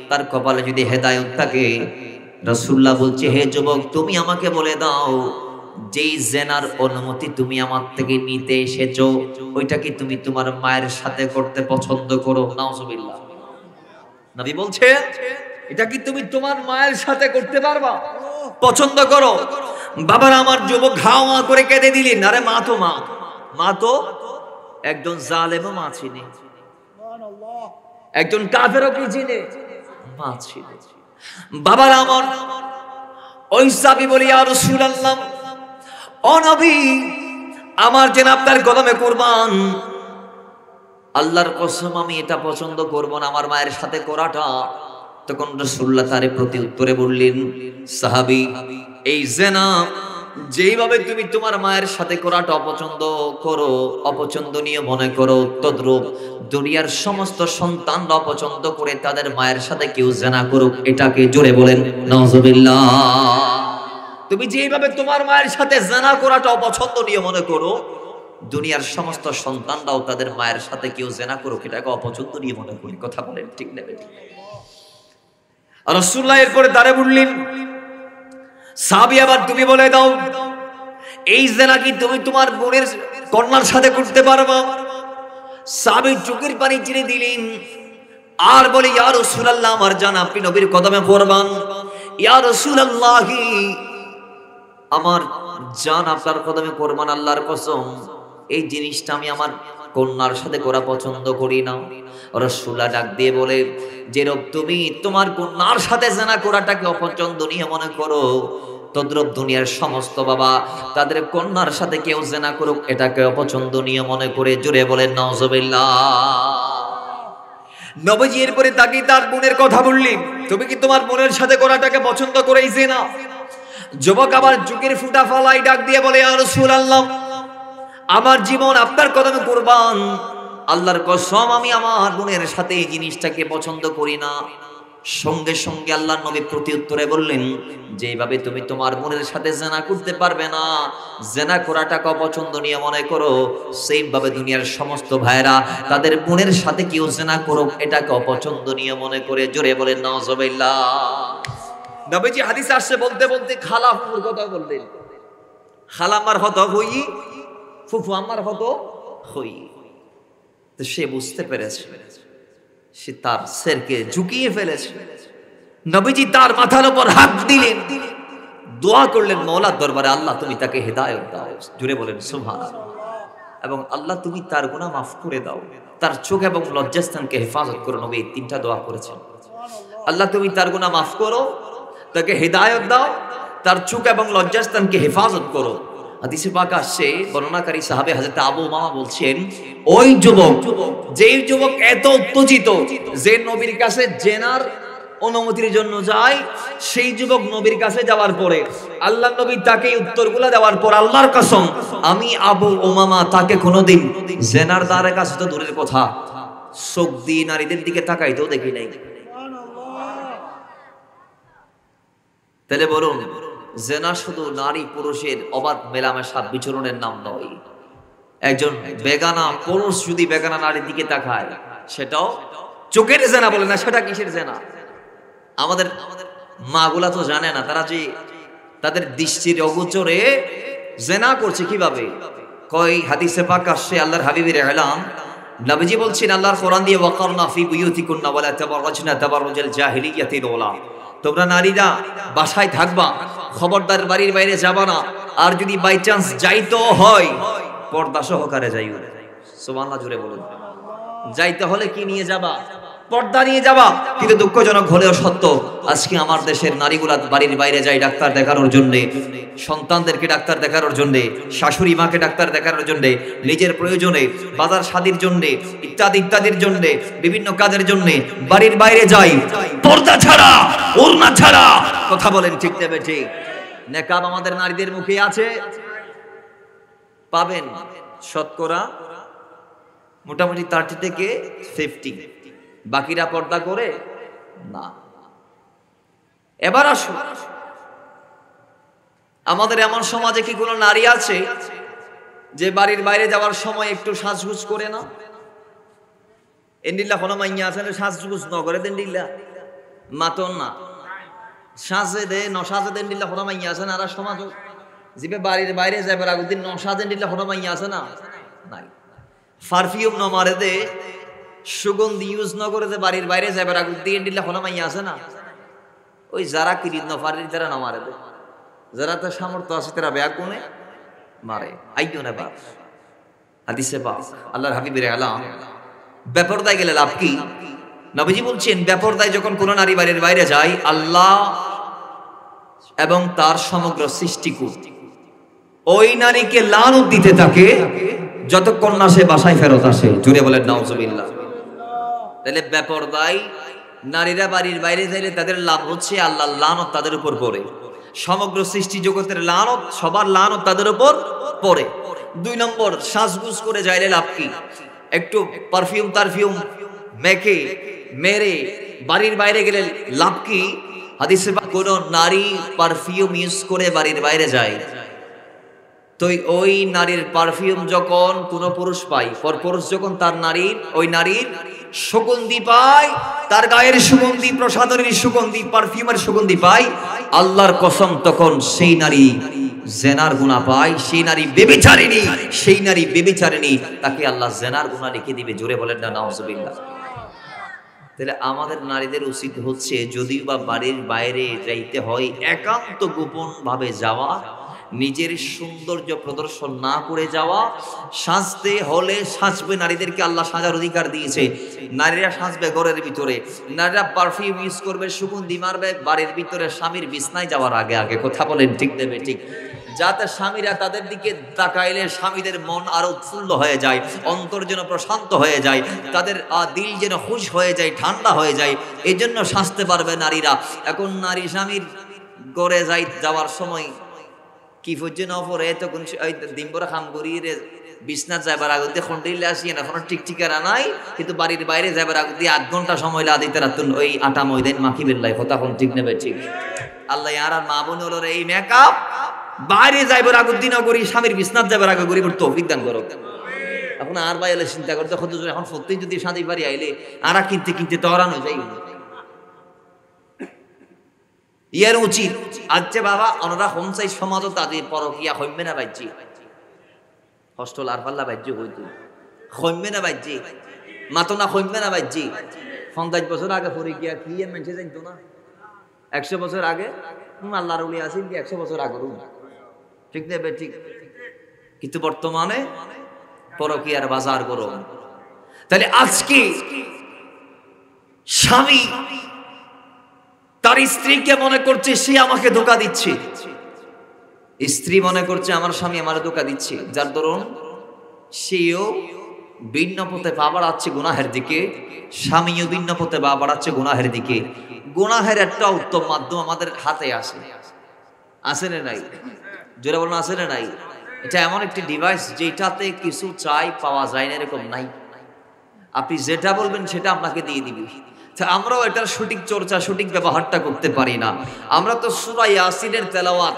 তার কপালে যদি হেদায়েত থাকে। রাসূলুল্লাহ বলছে, হে যুবক, তুমি আমাকে বলে দাও, যেই জিনার অনুমতি তুমি আমার থেকে নিতে এসেছো, ওইটা কি তুমি তোমার মায়ের সাথে করতে পছন্দ করো? নাউজুবিল্লাহ। নবী বলছে, এটা কি তুমি তোমার মায়ের সাথে করতে পারবা, পছন্দ করো? বাবারা আমার, যুবক ঘাওয়া করে কেঁদে দিলেন। আরে মা তো মা তো একজন জালেম মা ছিনে, একজন কাফেরও কি চিনে? মা ছিনে। বাবারা আমার, ওই সাহাবী বলি, ইয়া রাসূলুল্লাহ, ও নবী, আমার যেন আপনার কদমে কুরবান, আল্লাহর কসম আমি এটা পছন্দ করব না, আমার মায়ের সাথে করাটা। তখন রাসূলুল্লাহ তার প্রতি উত্তরে বললেন, সাহাবী, এই জিনা যেইভাবে তুমি তোমার মায়ের সাথে করাটা অপছন্দ করো, অপছন্দনীয় মনে করো, তদ্রূপ দুনিয়ার সমস্ত সন্তানরা অপছন্দ করে তাদের মায়ের সাথে কেউ জিনা করুক। এটাকে জোরে বলেন নাউজুবিল্লাহ। তুমি যেইভাবে তোমার মায়ের সাথে জিনা করাটা অপছন্দনীয় মনে করো, দুনিয়ার সমস্ত সন্তানরাও তাদের মায়ের সাথে কেউ জিনা করুক, এটাকে অপছন্দনীয় মনে করি। কথা বলেন ঠিক নেবে? রাসূলুল্লাহ এরপরে দাঁড়ে বললেন, সাহাবী, আবার তুমি বলে দাও, এই জিনা কি তুমি তোমার বোনের কন্যার সাথে করতে পারবা? সাহাবী চোখের পানি ছেড়ে দিলেন আর বলে, ইয়া রাসূলুল্লাহ, আমার জান, আপনি নবীর কদমে কুরবান। ইয়া রাসূলুল্লাহ, আমার জান, আপনার কদমে কুরবান, আল্লাহর কসম, এই জিনিসটা আমি আমার কন্যার সাথে করা পছন্দ করি না। রাসূলুল্লাহ ডাক দিয়ে বলে, যেরূপ তুমি তোমার কন্যার সাথে জিনা করাটাকে অপছন্দনীয় মনে করো, তদ্রূপ দুনিয়ার সমস্ত বাবা তাদের কন্যার সাথে কেউ জিনা করুক, এটাকে অপছন্দনীয় মনে করে। জোরে বলেন নাউজুবিল্লাহ। নবীজি এরপরে তাকে তার বোনের কথা বললেন, তুমি কি তোমার বোনের সাথে করাটাকে পছন্দ করেই জিনা? যুবক আবার চোখের ফুটা ফলাই ডাক দিয়ে বলে, ইয়া রাসূলুল্লাহ, আমার জীবন আপনার কদমে কুরবান, আল্লাহর কসম আমি আমার বোনের সাথে এই জিনিসটাকে পছন্দ করি না। সঙ্গে সঙ্গে আল্লাহর নবী প্রতিউত্তরে বললেন, যেভাবে তুমি তোমার বোনের সাথে জিনা করতে পারবে না, জিনা করাটাকে অপছন্দনীয় মনে করো, সেম ভাবে দুনিয়ার সমস্ত ভাইরা তাদের বোনের সাথে কেউ জিনা করুক, এটাকে অপছন্দনীয় মনে করে। জোরে বলেন নাউজুবিল্লাহ। নবীজি হাদিস আসছে বলতে বলতে খালা ফুফুর কথা বললেন। খালা আমার হত হই, ফুফু আমার হতো হই। তো সে বুঝতে পেরেছে, সে তার ছেলেকে ঝুঁকিয়ে ফেলেছে। নবীজি তার মাথার উপর হাত দিলেন, দোয়া করলেন মওলার দরবারে, আল্লাহ তুমি তাকে হেদায়েত দাও। জুড়ে বলেন সুবহানাল্লাহ। এবং আল্লাহ তুমি তার গুনাহ মাফ করে দাও, তার চোখ এবং লজ্জাস্থানকে হেফাজত করো। নবী তিনটা দোয়া করেছেন। আল্লাহ তুমি তার গুনাহ মাফ করো, তাকে হেদায়েত দাও, তার চোখ এবং লজ্জাস্থানকে হেফাজত করো। হাদিসে পাক আসছে, বর্ণনাকারী সাহাবে হযরত আবু উমামা বলছেন, ওই যুবক, যেই যুবক এত উত্তেজিত যে নবীর কাছে জিনার অনুমতির জন্য যায়, সেই যুবক নবীর কাছে যাওয়ার পরে আল্লাহর নবী তাকে উত্তরগুলো দেওয়ার পর, আল্লাহর কসম আমি আবু উমামা তাকে কোনোদিন জিনার দ্বারের কাছে তো দূরের কথা চোখ দিয়ে নারীদের দিকে তাকাইতেও দেখি নাই। তাহলে বলুন, জেনা শুধু নারী পুরুষের অবাধ মেলামেশা বিচরণের নাম নয়। একজন বেগানা পুরুষ যদি বেগানা নারীর দিকে তাকায়, সেটাও চোখের জেনা বলে না, সেটা কিসের জেনা? আমাদের মাগুলা তো জানে না, তারা যে তাদের দৃষ্টির অগোচরে জেনা করছে কিভাবে। কয় হাদিসে পাক আসছে, আল্লাহর হাবিবের এলান, নবীজি বলছেন আল্লাহর কোরআন দিয়ে, ওয়াকারনা ফি বুয়ুতিকুন্না ওয়ালা তাবাররাজনা তাবাররুজাল জাহিলিয়াতিল উলা, তোমরা নারীরা বাসায় থাকবা, খবরদার বাড়ির বাইরে যাবা না। আর যদি বাই চান্স যাইতো হয়, পর্দা সহকারে যাইও। সুবহানাল্লাহ, জোরে বলুন। যাইতে হলে কি নিয়ে যাবা? পর্দা নিয়ে যাবা। কিন্তু দুঃখজনক হলেও সত্য, আজকে আমার দেশের নারীগুলা বাড়ির বাইরে যায় ডাক্তার দেখানোর জন্য, সন্তানদেরকে ডাক্তার দেখানোর জন্য, শাশুড়ি মাকে ডাক্তার দেখানোর জন্য, নিজের প্রয়োজনে, বাজার শাদীর জন্য, ইত্যাদি ইত্যাদির জন্য, বিভিন্ন কাজের জন্য বাড়ির বাইরে যায় পর্দা ছাড়া, ওড়না ছাড়া। কথা বলেন ঠিক নেবে ঠিক? নেকাব আমাদের নারীদের মুখে আছে, পাবেন শতকরা মোটামুটি 30 থেকে 50, বাকিরা পর্দা করে না। এবার আসুন, আমাদের এমন সমাজে কি কোনো নারী আছে যে বাড়ির বাইরে যাওয়ার সময় একটু সাজগুজ করে না? এন্ডিল্লা কোনো মাইয়া আছে না সাজগুজ ন করে দেন্ডিল্লা মাতন না সাজে দে নসাজে দেন্ডিল্লা কোনো মাইয়া আছে না? আর সমাজ জিবে বাড়ির বাইরে যাবার আগুদিন নসাজে দেন্ডিল্লা কোনো মাইয়া আছে না? নাই। পারফিউম ন মারে দে, সুগন্ধি ইউজ ন করে দে, বাড়ির বাইরে যাবার আগুদিন এন্ডিল্লা কোনো মাইয়া আছে না? ওই যারা কিরিত ন পারির তারা না মারে দে, যারা তার সামর্থ্য আছে তারা ব্যাগ কোনে মারে। আইও না বাপ, হাদিসে পাক আল্লাহর হাবিবের এলান, বেপরদায় গেলে লাভ কি? নবীজি বলছেন, বেপরদায় যখন কোন নারী বাড়ির বাইরে যায়, আল্লাহ এবং তার সমগ্র সৃষ্টিকুল ওই নারীকে লানত দিতে থাকে যতক্ষণ না সে বাসায় ফেরত আসে। জুড়ে বলেন নাউজুবিল্লাহ। তাহলে বেপরদায় নারীরা বাড়ির বাইরে যাইলে তাদের লাভ হচ্ছে আল্লাহর লানত তাদের উপর পড়ে, সমগ্র সৃষ্টি জগতের লানত, সবার লানত তাদের উপর পড়ে। 2 নম্বর, সাজগুজ করে যাইলে লাভ কি? একটু পারফিউম মেখে মেরে বাড়ির বাইরে গেলে লাভ কি? হাদিসে কোন নারী পারফিউম ইউজ করে বাড়ির বাইরে যায়, তো ওই নারীর পারফিউম যখন কোন পুরুষ পায়, পরপুরুষ যখন তার নারীর ওই নারীর সুগন্ধি পায়, তার গায়ের সুগন্ধি, প্রসাধনের সুগন্ধি, পারফিউমের সুগন্ধি পায়, আল্লাহর কসম তখন সেই নারী জেনার গুনাহ পায়, সেই নারী বেবিচারিণী, তাকে আল্লাহ জেনার গুনাহ লিখে দিবে। জোরে বলেন না নাউজুবিল্লাহ। তাহলে আমাদের নারীদের উচিত হচ্ছে, যদিও বা বাড়ির বাইরে যাইতে হয়, একান্ত গোপন ভাবে যাওয়া, নিজের সৌন্দর্য প্রদর্শন না করে যাওয়া। সাজতে হলে সাজবে, নারীদেরকে আল্লাহ সাজার অধিকার দিয়েছে। নারীরা সাজবে ঘরের ভিতরে, নারীরা পারফিউম ইউজ করবে, সুগন্ধি মারবে বাড়ির ভিতরে, স্বামীর বিছনায় যাওয়ার আগে। কথা বলেন ঠিক দেবে ঠিক? যাতে স্বামীরা তাদের দিকে তাকাইলে স্বামীদের মন আরো উৎফুল্ল হয়ে যায়, অন্তর যেন প্রশান্ত হয়ে যায়, তাদের দিল যেন খুশ হয়ে যায়, ঠান্ডা হয়ে যায়। এই জন্য সাজতে পারবে নারীরা। এখন নারী স্বামীর ঘরে যাওয়ার সময় কি পর্যন্ত অপরে তখন দিনভরা খাম করিয়ে বিছনাথ যাবার আগে খন্ডিলে আসি না, কোনো ঠিক ঠিকানা নাই। কিন্তু বাড়ির বাইরে যাবার আগে 8 ঘন্টা সময় লাদিতে রাতুন ওই আটা ময়দান মাখি বেল্লাই। কথা কোন ঠিক নেবে ঠিক? আল্লাহ আর মা বোন হলো এই মেকআপ বাইরে যাইবার আগে দিনও করি, স্বামীর বিছনাথ যাবার আগে করি, তৌফিক দান করো। এখন আর ভাই এলে চিন্তা করতে কত, এখন সত্যি যদি শাদি বাড়ি আইলে আর কিনতে তহরানো যাই ইয়ার উচিত। আচ্ছা বাবা, ওনারা হোমসাই সমাজও তাদের পরকিয়া হইবে না বাজ্যি, হস্টেল আর পাল্লা বাজ্যি হইতো হইবে না বাজ্যি, মাতো না হইবে না বাজ্যি। 50 বছর আগে পরকিয়া কি মেনছে জানতো না? 100 বছর আগে আল্লাহর ওলি আছেন, 100 বছর আগে ঠিক নেবে ঠিক। কিন্তু বর্তমানে পরকিয়ার বাজার গরম। তাহলে আজকে স্বামী তার স্ত্রীকে মনে করছে সে আমাকে ধোঁকা দিচ্ছে, স্ত্রী মনে করছে আমার স্বামী আমার ধোঁকা দিচ্ছে, যার দরুন সেও ভিন্ন পথে পা বাড়াচ্ছে গুনাহের দিকে, স্বামীও ভিন্ন পথে পা বাড়াচ্ছে গুনাহের দিকে। গুনাহের একটা উত্তম মাধ্যম আমাদের হাতে আছে না নাই? জোরে বলুন, আছে না নাই? এটা এমন একটি ডিভাইস যেটাতে কিছু চাই পাওয়া যায় না, এরকম নাই। আপনি যেটা বলবেন সেটা আপনাকে দিয়ে দিবে। আমরাও এটার সঠিক চর্চা, সঠিক ব্যবহারটা করতে পারি না। আমরা তো সূরা ইয়াসিনের তেলাওয়াত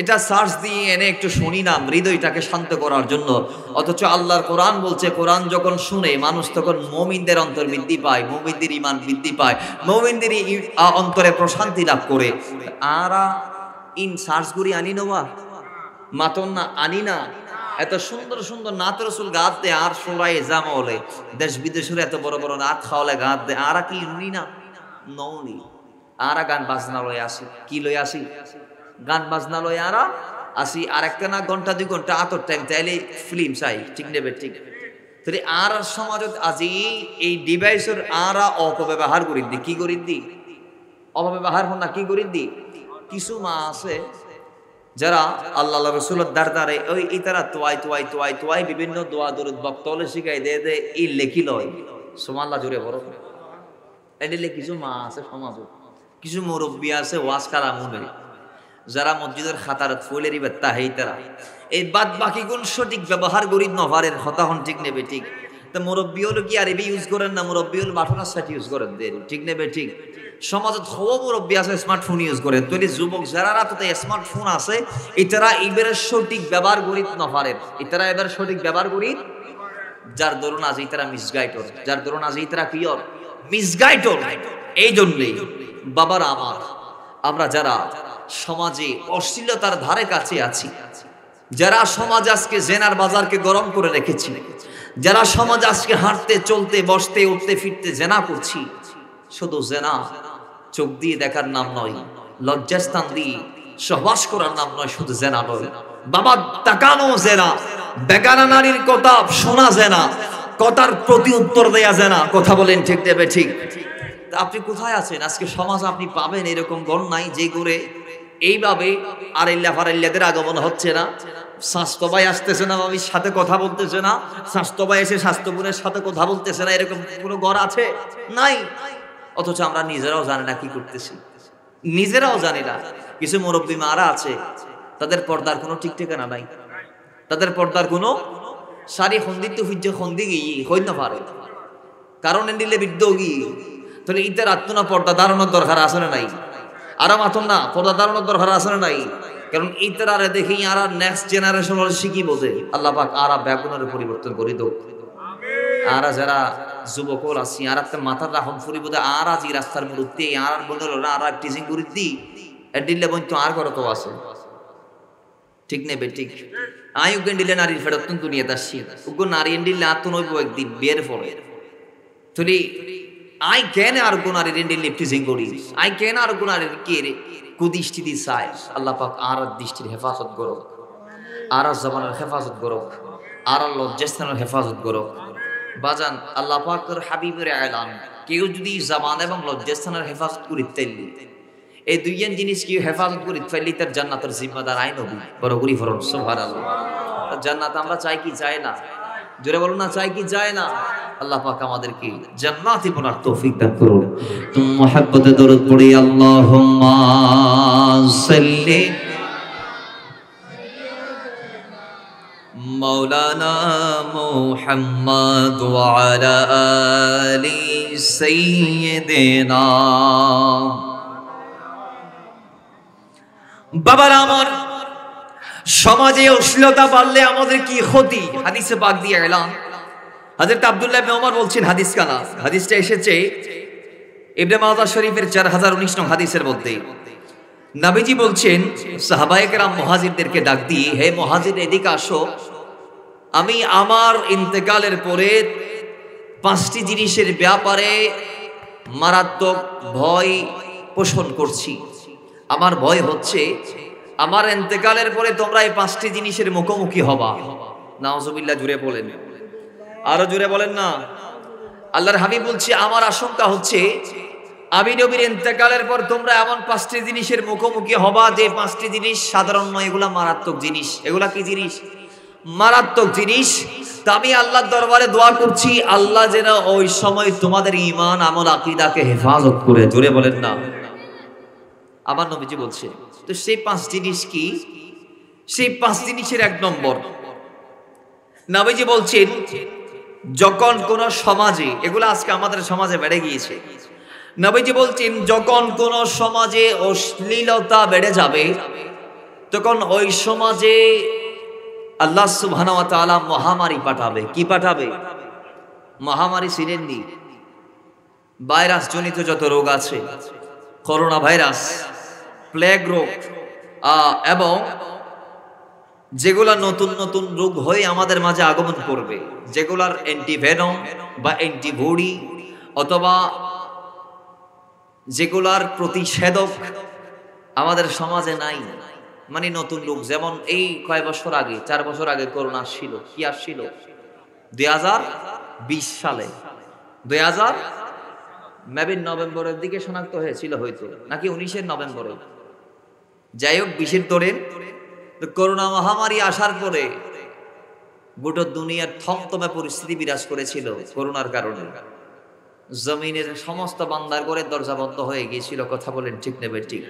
এটা সার্চ দিয়ে এনে একটু শুনি না হৃদয়টাকে শান্ত করার জন্য, অথচ আল্লাহর কোরআন বলছে কোরআন যখন শুনে মানুষ তখন মুমিনদের অন্তর বৃদ্ধি পায়, মুমিনদের ঈমান বৃদ্ধি পায়, মুমিনদের অন্তরে প্রশান্তি লাভ করে। আরা ইন সার্চ করি আনি নবা মাতন না আনি না, এত সুন্দর সুন্দর নাত রসুল গাত দে আর সোরাই জামলে দেশ বিদেশের এত বড় বড় নাত খাওয়ালে গাত দে, আরা কি শুনি না নৌনি, আরা গান বাজনা লয়ে আসি, কি লয়ে আসি গান বাজনা লয়ে আরা আসি, আর একটা না ঘন্টা 2 ঘন্টা আতর টাইম তাইলে ফিল্ম চাই, ঠিক নেবে ঠিক। তাহলে আর সমাজত আজি এই ডিভাইসের আরা অপব্যবহার করি দি, কি করি দি অপব্যবহার হন না, কি করি দি। কিছু মা আছে যারা আল্লাহ রসুলের দ্বারে ওই ইতারা তোয়াই তোয়াই তোয়াই তোয়াই বিভিন্ন দোয়া দরুদ বক্তলে শিখাই দে দে ই লেখি লয় সুবহানাল্লাহ জোরে বড় এদিলে। কিছু মা আছে সমাজ, কিছু মুরব্বী আছে ওয়াজ কারা মনে, যারা মসজিদের খাতারত ফুলেরই বেত্তা হেই তারা এই বাদ বাকি গুণ সঠিক ব্যবহার করি নভারের হতা হন, ঠিক নেবে ঠিক। তো মুরব্বী হলো কি আর এবি ইউজ করেন না, মুরব্বী হল বাটনার সাথে ইউজ করেন দেন, ঠিক নেবে ঠিক। সমাজত হওয়া মুরব্বী আছে স্মার্টফোন ইউজ করে, তৈরি যুবক যারা তো স্মার্টফোন আছে এটারা এবার সঠিক ব্যবহার করি নভারের, এটারা এবার সঠিক ব্যবহার করি, যার দরুন আজ ইতারা মিসগাইডর, যার দরুন আজ ইতারা কিয়র মিসগাইডর। এই জন্যই বাবার আমার আমরা যারা সমাজে অশ্লীলতার ধারে কাছে আছি, যারা সমাজ আজকে জেনার বাজারকে গরম করে রেখেছি, যারা সমাজ আজকে হাঁটতে চলতে বসতে উঠতে ফিরতে জেনা করছি, শুধু জেনা চোখ দিয়ে দেখার নাম নয়, লজ্জাস্থান দিয়ে সহবাস করার নাম নয়, শুধু জেনা নয় বাবা, তাকানো জেনা, বেগানা নারীর কথা শোনা জেনা, কথার প্রতি উত্তর দেয়া জেনা। কথা বলেন ঠিক দেবে ঠিক। আপনি কোথায় আছেন আজকে সমাজ আপনি পাবেন এরকম গণ নাই যে করে এইভাবে আরেল্লা ফারেল্লাদের আগমন হচ্ছে না, স্বাস্থ্য ভাই আসতেছে না, বাবির সাথে কথা বলতেছে না, স্বাস্থ্য ভাই এসে স্বাস্থ্য বোনের সাথে কথা বলতেছে না, এরকম কোনো ঘর আছে নাই। অথচ আমরা নিজেরাও জানি না কি করতেছি, নিজেরাও জানি না। কিছু মুরব্বী মারা আছে তাদের পর্দার কোনো ঠিক ঠিকানা নাই, তাদের পর্দার কোনো সারি হন্দিত হুজ্জে হন্দি গিয়ে হইতে না পারে, কারণ এন্ডিলে বৃদ্ধ গিয়ে। তাহলে ইতার আত্মনা পর্দা দাঁড়ানোর দরকার আছে না নাই? আরাম আতন না পর্দা দাঁড়ানোর দরকার আছে না নাই? কারণ ইতারে দেখি আর নেক্সট জেনারেশন শিখি বোঝে আল্লাহ পাক আরা ব্যাগুনের পরিবর্তন করি দো। আরা যারা যুবক আছি আর একটা মাথার রাখন ফুরি বোধ আর আজ রাস্তার মধ্যে আর বলল আর টিচিং করি দি এডিলে বই তো আর করো তো আছে, ঠিক নেবে ঠিক। আয়ু গেন্ডিলে নারীর ফেরত দুনিয়া আসছি উগ্র নারী এন্ডিলে আত্মনৈব একদিন বিয়ের পরে তুলি আই কেন আর কোন নারীর এন্ডিলে টিচিং করি, আই কেন আর কোন নারীর কে রে কুদৃষ্টি দি চায়। আল্লাহ পাক আর দৃষ্টির হেফাজত করুক, আর জবানের হেফাজত করুক, আর লজ্জাস্থানের হেফাজত করুক। বাজান আল্লাহ পাকের হাবিবের এলান, কেউ যদি জবান এবং লজ্জাস্থানের হেফাজত করি তাইলে এই দুইজন জিনিস কেউ হেফাজত করি তাইলে তার জান্নাতের জিম্মাদার আই নবী বড় করি ফরন সুবহানাল্লাহ। জান্নাত আমরা চাই কি চাই না? জোরে বলুন না, চাই কি চাই না? আল্লাহ পাক আমাদেরকে জান্নাতে পৌঁছার তৌফিক দান করুন। তুমি মুহাব্বতে দরুদ পড়ি আল্লাহুম্মা সাল্লি মাওলানা মুহাম্মদ ওয়া আলা আলি সাইয়্যিদিনা। বাবার আমার সমাজে অশ্লীলতা বাড়লে আমাদের কি ক্ষতি? হাদিসে পাক দিয়ে এলাম হযরত আব্দুল্লাহ ইবনে ওমর বলছেন, হাদিস কানা, হাদিসটা এসেছে ইবনে মাজাহ শরীফের 4019 নং হাদিসের মধ্যে। নবীজি বলছেন সাহাবায়ে কেরাম মুহাজিরদেরকে ডাক দিয়ে, হে মুহাজির এদিকে আসো, আমি আমার ইন্তেকালের পরে 5টি জিনিসের ব্যাপারে মারাত্মক ভয় পোষণ করছি। আমার ভয় হচ্ছে আমার ইন্তেকালের পরে তোমরা এই 5টি জিনিসের মুখোমুখি হবা। নাউজুবিল্লাহ, জুড়ে বলেন, আরো জুড়ে বলেন না। আল্লাহর হাবিব বলছে আমার আশঙ্কা হচ্ছে আমি নবীর ইন্তেকালের পর তোমরা এমন 5টি জিনিসের মুখোমুখি হবা যে 5টি জিনিস সাধারণ নয়, এগুলা মারাত্মক জিনিস। এগুলা কি জিনিস? মারাত্মক জিনিস। তা আমি আল্লাহর দরবারে দোয়া করছি আল্লাহ যেন ওই সময় তোমাদের ঈমান আমল আকীদাকে হেফাজত করে। জোরে বলেন না। আমার নবীজি বলছে তো সেই 5 জিনিস কি? সেই 5 জিনিসের 1 নম্বর নবীজি বলছেন যখন কোন সমাজে, এগুলো আজকে আমাদের সমাজে বেড়ে গিয়েছে, নবীজি বলছেন যখন কোন সমাজে অশ্লীলতা বেড়ে যাবে তখন ওই সমাজে আল্লাহ সুবহানাহু ওয়া তাআলা মহামারী পাঠাবে। কি পাঠাবে? মহামারী চিনেননি? ভাইরাস জনিত যত রোগ আছে, করোনা ভাইরাস, প্লেগ রোগ, এবং যেগুলা নতুন নতুন রোগ হয়ে আমাদের মাঝে আগমন করবে, যেগুলার অ্যান্টিভেনম বা অ্যান্টিবডি অথবা যেগুলার প্রতিষেধক আমাদের সমাজে নাই, মানে নতুন রোগ। যেমন এই কয় বছর আগে, 4 বছর আগে করোনা আসছিল। কি আসছিল? 2020 সালে, 2000 মেবি নভেম্বরের দিকে শনাক্ত হয়েছিল হয়তো, নাকি 19 নভেম্বরে, যাই হোক 20 ধরেন। করোনা মহামারী আসার পরে গোটা দুনিয়ার থমথমে পরিস্থিতি বিরাজ করেছিল করোনার কারণে। জমিনের সমস্ত বান্দার করে দরজা বন্ধ হয়ে গিয়েছিল। কথা বলেন ঠিক নেবে ঠিক?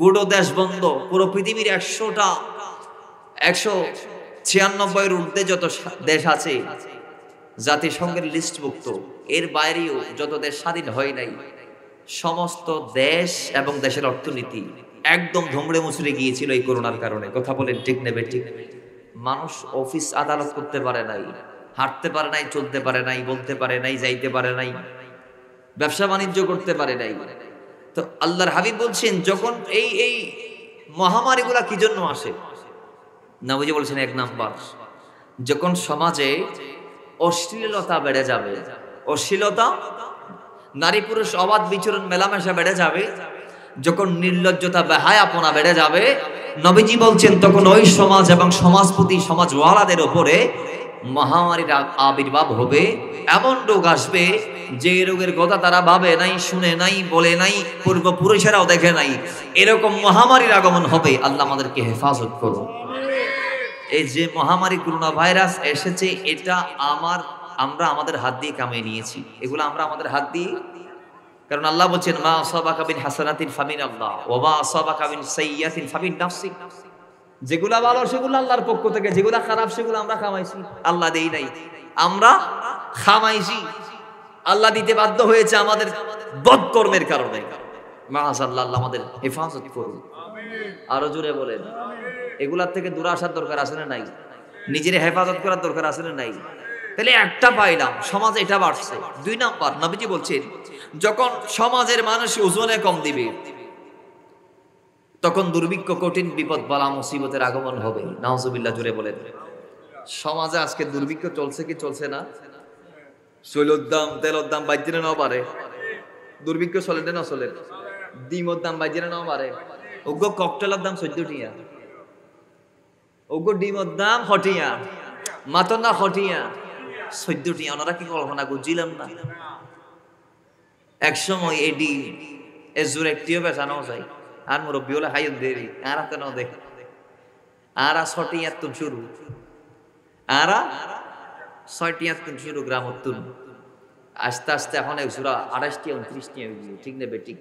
গোটা দেশ বন্ধ। পুরো পৃথিবীর 196 ঊর্ধ্বে যত দেশ আছে জাতিসংঘের লিস্টভুক্ত, এর বাইরেও যত দেশ স্বাধীন হয় নাই, সমস্ত দেশ এবং দেশের অর্থনীতি একদম ধুমড়ে মুচড়ে গিয়েছিল এই করোনার কারণে। কথা বলেন ঠিক নেবে ঠিক? মানুষ অফিস আদালত করতে পারে নাই, হাঁটতে পারে নাই, চলতে পারে নাই, বলতে পারে নাই, যাইতে পারে নাই, ব্যবসা বাণিজ্য করতে পারে নাই। তো আল্লাহর হাবিব বলছেন যখন এই মহামারীগুলা কি জন্য আসে, নবীজি বলছেন 1 নাম্বার, যখন সমাজে অশ্লীলতা বেড়ে যাবে, অশ্লীলতা, নারী পুরুষ অবাধ বিচরণ মেলামেশা বেড়ে যাবে, যখন নির্লজ্জতা বেহায়াপনা বেড়ে যাবে, নবীজি বলছেন তখন ওই সমাজ এবং সমাজপতি সমাজওয়ালাদের উপরে মহামারীর আবির্ভাব হবে। এমন রোগ আসবে যে রোগের কথা তারা ভাবে নাই, শুনে নাই, বলে নাই, পূর্বপুরুষেরাও দেখে নাই। এরকম মহামারীর আগমন হবে। আল্লাহ আমাদেরকে হেফাজত করুন। এই যে মহামারী করোনা ভাইরাস এসেছে, এটা আমরা আমাদের হাত দিয়ে কামিয়ে নিয়েছি। এগুলো আমরা আমাদের হাত দিয়ে, কারণ আল্লাহ বলছেন মা আসাবাকা বিন হাসানাতিন ফামিন আল্লাহ ওয়া মা আসাবাকা বিন সাইয়্যাতিন ফামিন নাফসিক। যেগুলা ভালো সেগুলো আল্লাহর পক্ষ থেকে, যেগুলা খারাপ সেগুলো আমরা খামাইছি, আল্লাহ দেই নাই, আমরা খামাইছি। আল্লাহ দিতে বাধ্য হয়েছে আমাদের বদকর্মের কারণে। মাআযাল্লাহ, আল্লাহ আমাদের হেফাজত করুন। আরো জোরে বলেন। এগুলার থেকে দূরে আসার দরকার আছে না নাই? নিজের হেফাজত করার দরকার আছে না নাই? তাহলে একটা পাইলাম, সমাজে এটা বাড়ছে। 2 নাম্বার, নবীজি বলছেন যখন সমাজের মানুষ ওজনে কম দিবে তখন দুর্ভিক্ষ, কঠিন বিপদ, বালা মুসিবতের আগমন হবে। নাউজুবিল্লাহ, জোরে বলেন। সমাজে আজকে দুর্ভিক্ষ চলছে কি চলছে না? চৈলের দাম, তেলের দাম বাড়ছে না পারে? দুর্ভিক্ষ চলে না চলে? ডিমের দাম বাড়ছে না পারে? ওগো ককটেলের দাম 14 টিয়া, ওগো ডিমের দাম 6 টিয়া, মাত্র না 6 টিয়া, 14 টিয়া। ওনারা কি কল্পনা করছিলাম না? এক সময় এডি এজুর একটিও বেচানো যায়, আর মুরব্বী হলে হাইন দেরি, আর হাতে ন দেখে, আর 6 টিয়া তুন শুরু, আর 6 টিয়া তুন শুরু গ্রাম তুন। আস্তে আস্তে এখন 128 টিয়া 29 টিয়া, ঠিক নেবে ঠিক?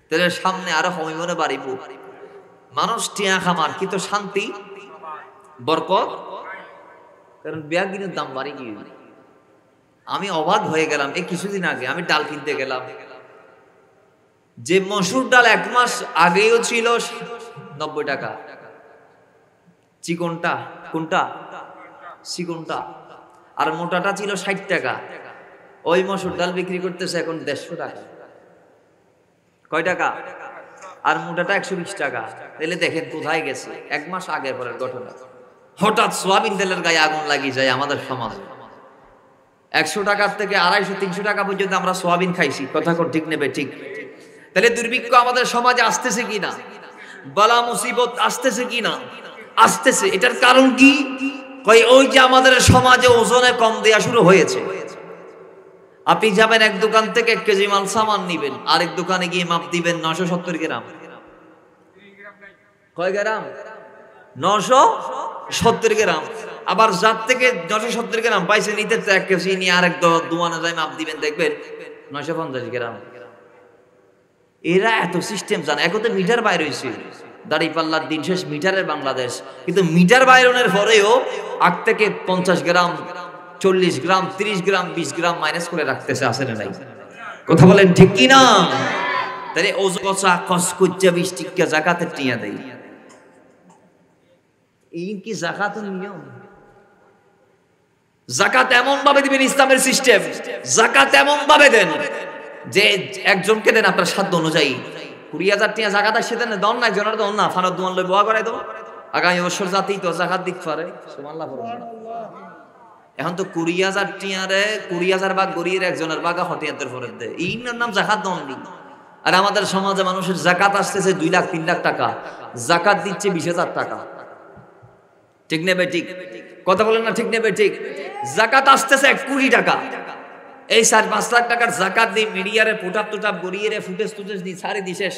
তাহলে সামনে আরো কমে মনে বাড়িব। মানুষ টিয়া খামার কিন্তু শান্তি, বরকত, কারণ বেয়াগিনের দাম বাড়ি গিয়ে। আমি অবাক হয়ে গেলাম, এই কিছুদিন আগে আমি ডাল কিনতে গেলাম, যে মসুর ডাল 1 মাস আগেও ছিল 90 টাকা, চিকনটা, কোনটা চিকনটা, আর মোটাটা ছিল 60 টাকা। ওই মসুর ডাল বিক্রি করতেছে এখন 150 টাকা। কয় টাকা? আর মোটাটা 120 টাকা। তাহলে দেখেন কোথায় গেছে। 1 মাস আগে পরের ঘটনা। হঠাৎ সোয়াবিন তেলের গায়ে আগুন লাগিয়ে যায় আমাদের সমাজে। 100 টাকার থেকে 250-300 টাকা পর্যন্ত আমরা সোয়াবিন খাইছি। কথা কোন ঠিক নেবে ঠিক? তাহলে দুর্ভিক্ষ আমাদের সমাজে আসতেছে কিনা, বালা মুসিবত আসতেছে কিনা? আসতেছে। এটার কারণ কি? ওই যে আমাদের সমাজে ওজনে কম দেয়া শুরু হয়েছে। আপনি যাবেন এক দোকান থেকে 1 কেজি মাল সামান নিবেন, আরেক দোকানে গিয়ে মাপ দিবেন 970 গ্রাম। কয় গ্রাম? 970 গ্রাম। আবার যার থেকে 970 গ্রাম পাইছে নিতে 1 কেজি নিয়ে আরেক দোকানে যাই মাপ দিবেন, দেখবেন 950 গ্রাম। এরা এত সিস্টেম জানে। এখন তো মিটার বাইরে হয়েছে, দাড়ি পাল্লার দিন শেষ মিটারের বাংলাদেশ। কিন্তু মিটার বাইরনের পরেও 8 থেকে 50 গ্রাম 40 গ্রাম 30 গ্রাম 20 গ্রাম মাইনাস করে রাখতেছে, আছে না নাই? কথা বলেন ঠিক কি না? তাহলে ওজগছা কসকুচ্চা 20 টিকা যাকাতের টিয়া দেই, এই কি যাকাতের নিয়ম? যাকাত এমন ভাবে দিবেন, ইসলামের সিস্টেম, যাকাত এমন ভাবে দেন যে একজনকে দেন আপনার সাধ্য অনুযায়ী। 20,000 টাকা যাকাত আসছে দেন, দন না একজনের দন না, ফানত দোয়ান লই বোয়া করাই দেবো, আগামী বছর জাতি তো যাকাত দিতে পারে। সুবহানাল্লাহ। এখন তো 20,000 টিয়ারে 20,000 ভাগ গরিয়ের একজনের ভাগা হটিয়াতের পরে দেয়, এই নাম যাকাত দন দি। আর আমাদের সমাজে মানুষের যাকাত আসতেছে 2 লাখ 3 লাখ টাকা, যাকাত দিচ্ছে 20,000 টাকা। ঠিক নেবে ঠিক? কথা বলেন না ঠিক নেবে ঠিক? যাকাত আসতেছে 1 কোটি টাকা, এই 4-5 লাখ টাকার যাকাত দিয়ে মিডিয়ারে ফুটাপ টুটাপ গড়িয়ে ফুটেজ টুটেজ দিয়ে সারি দি শেষ।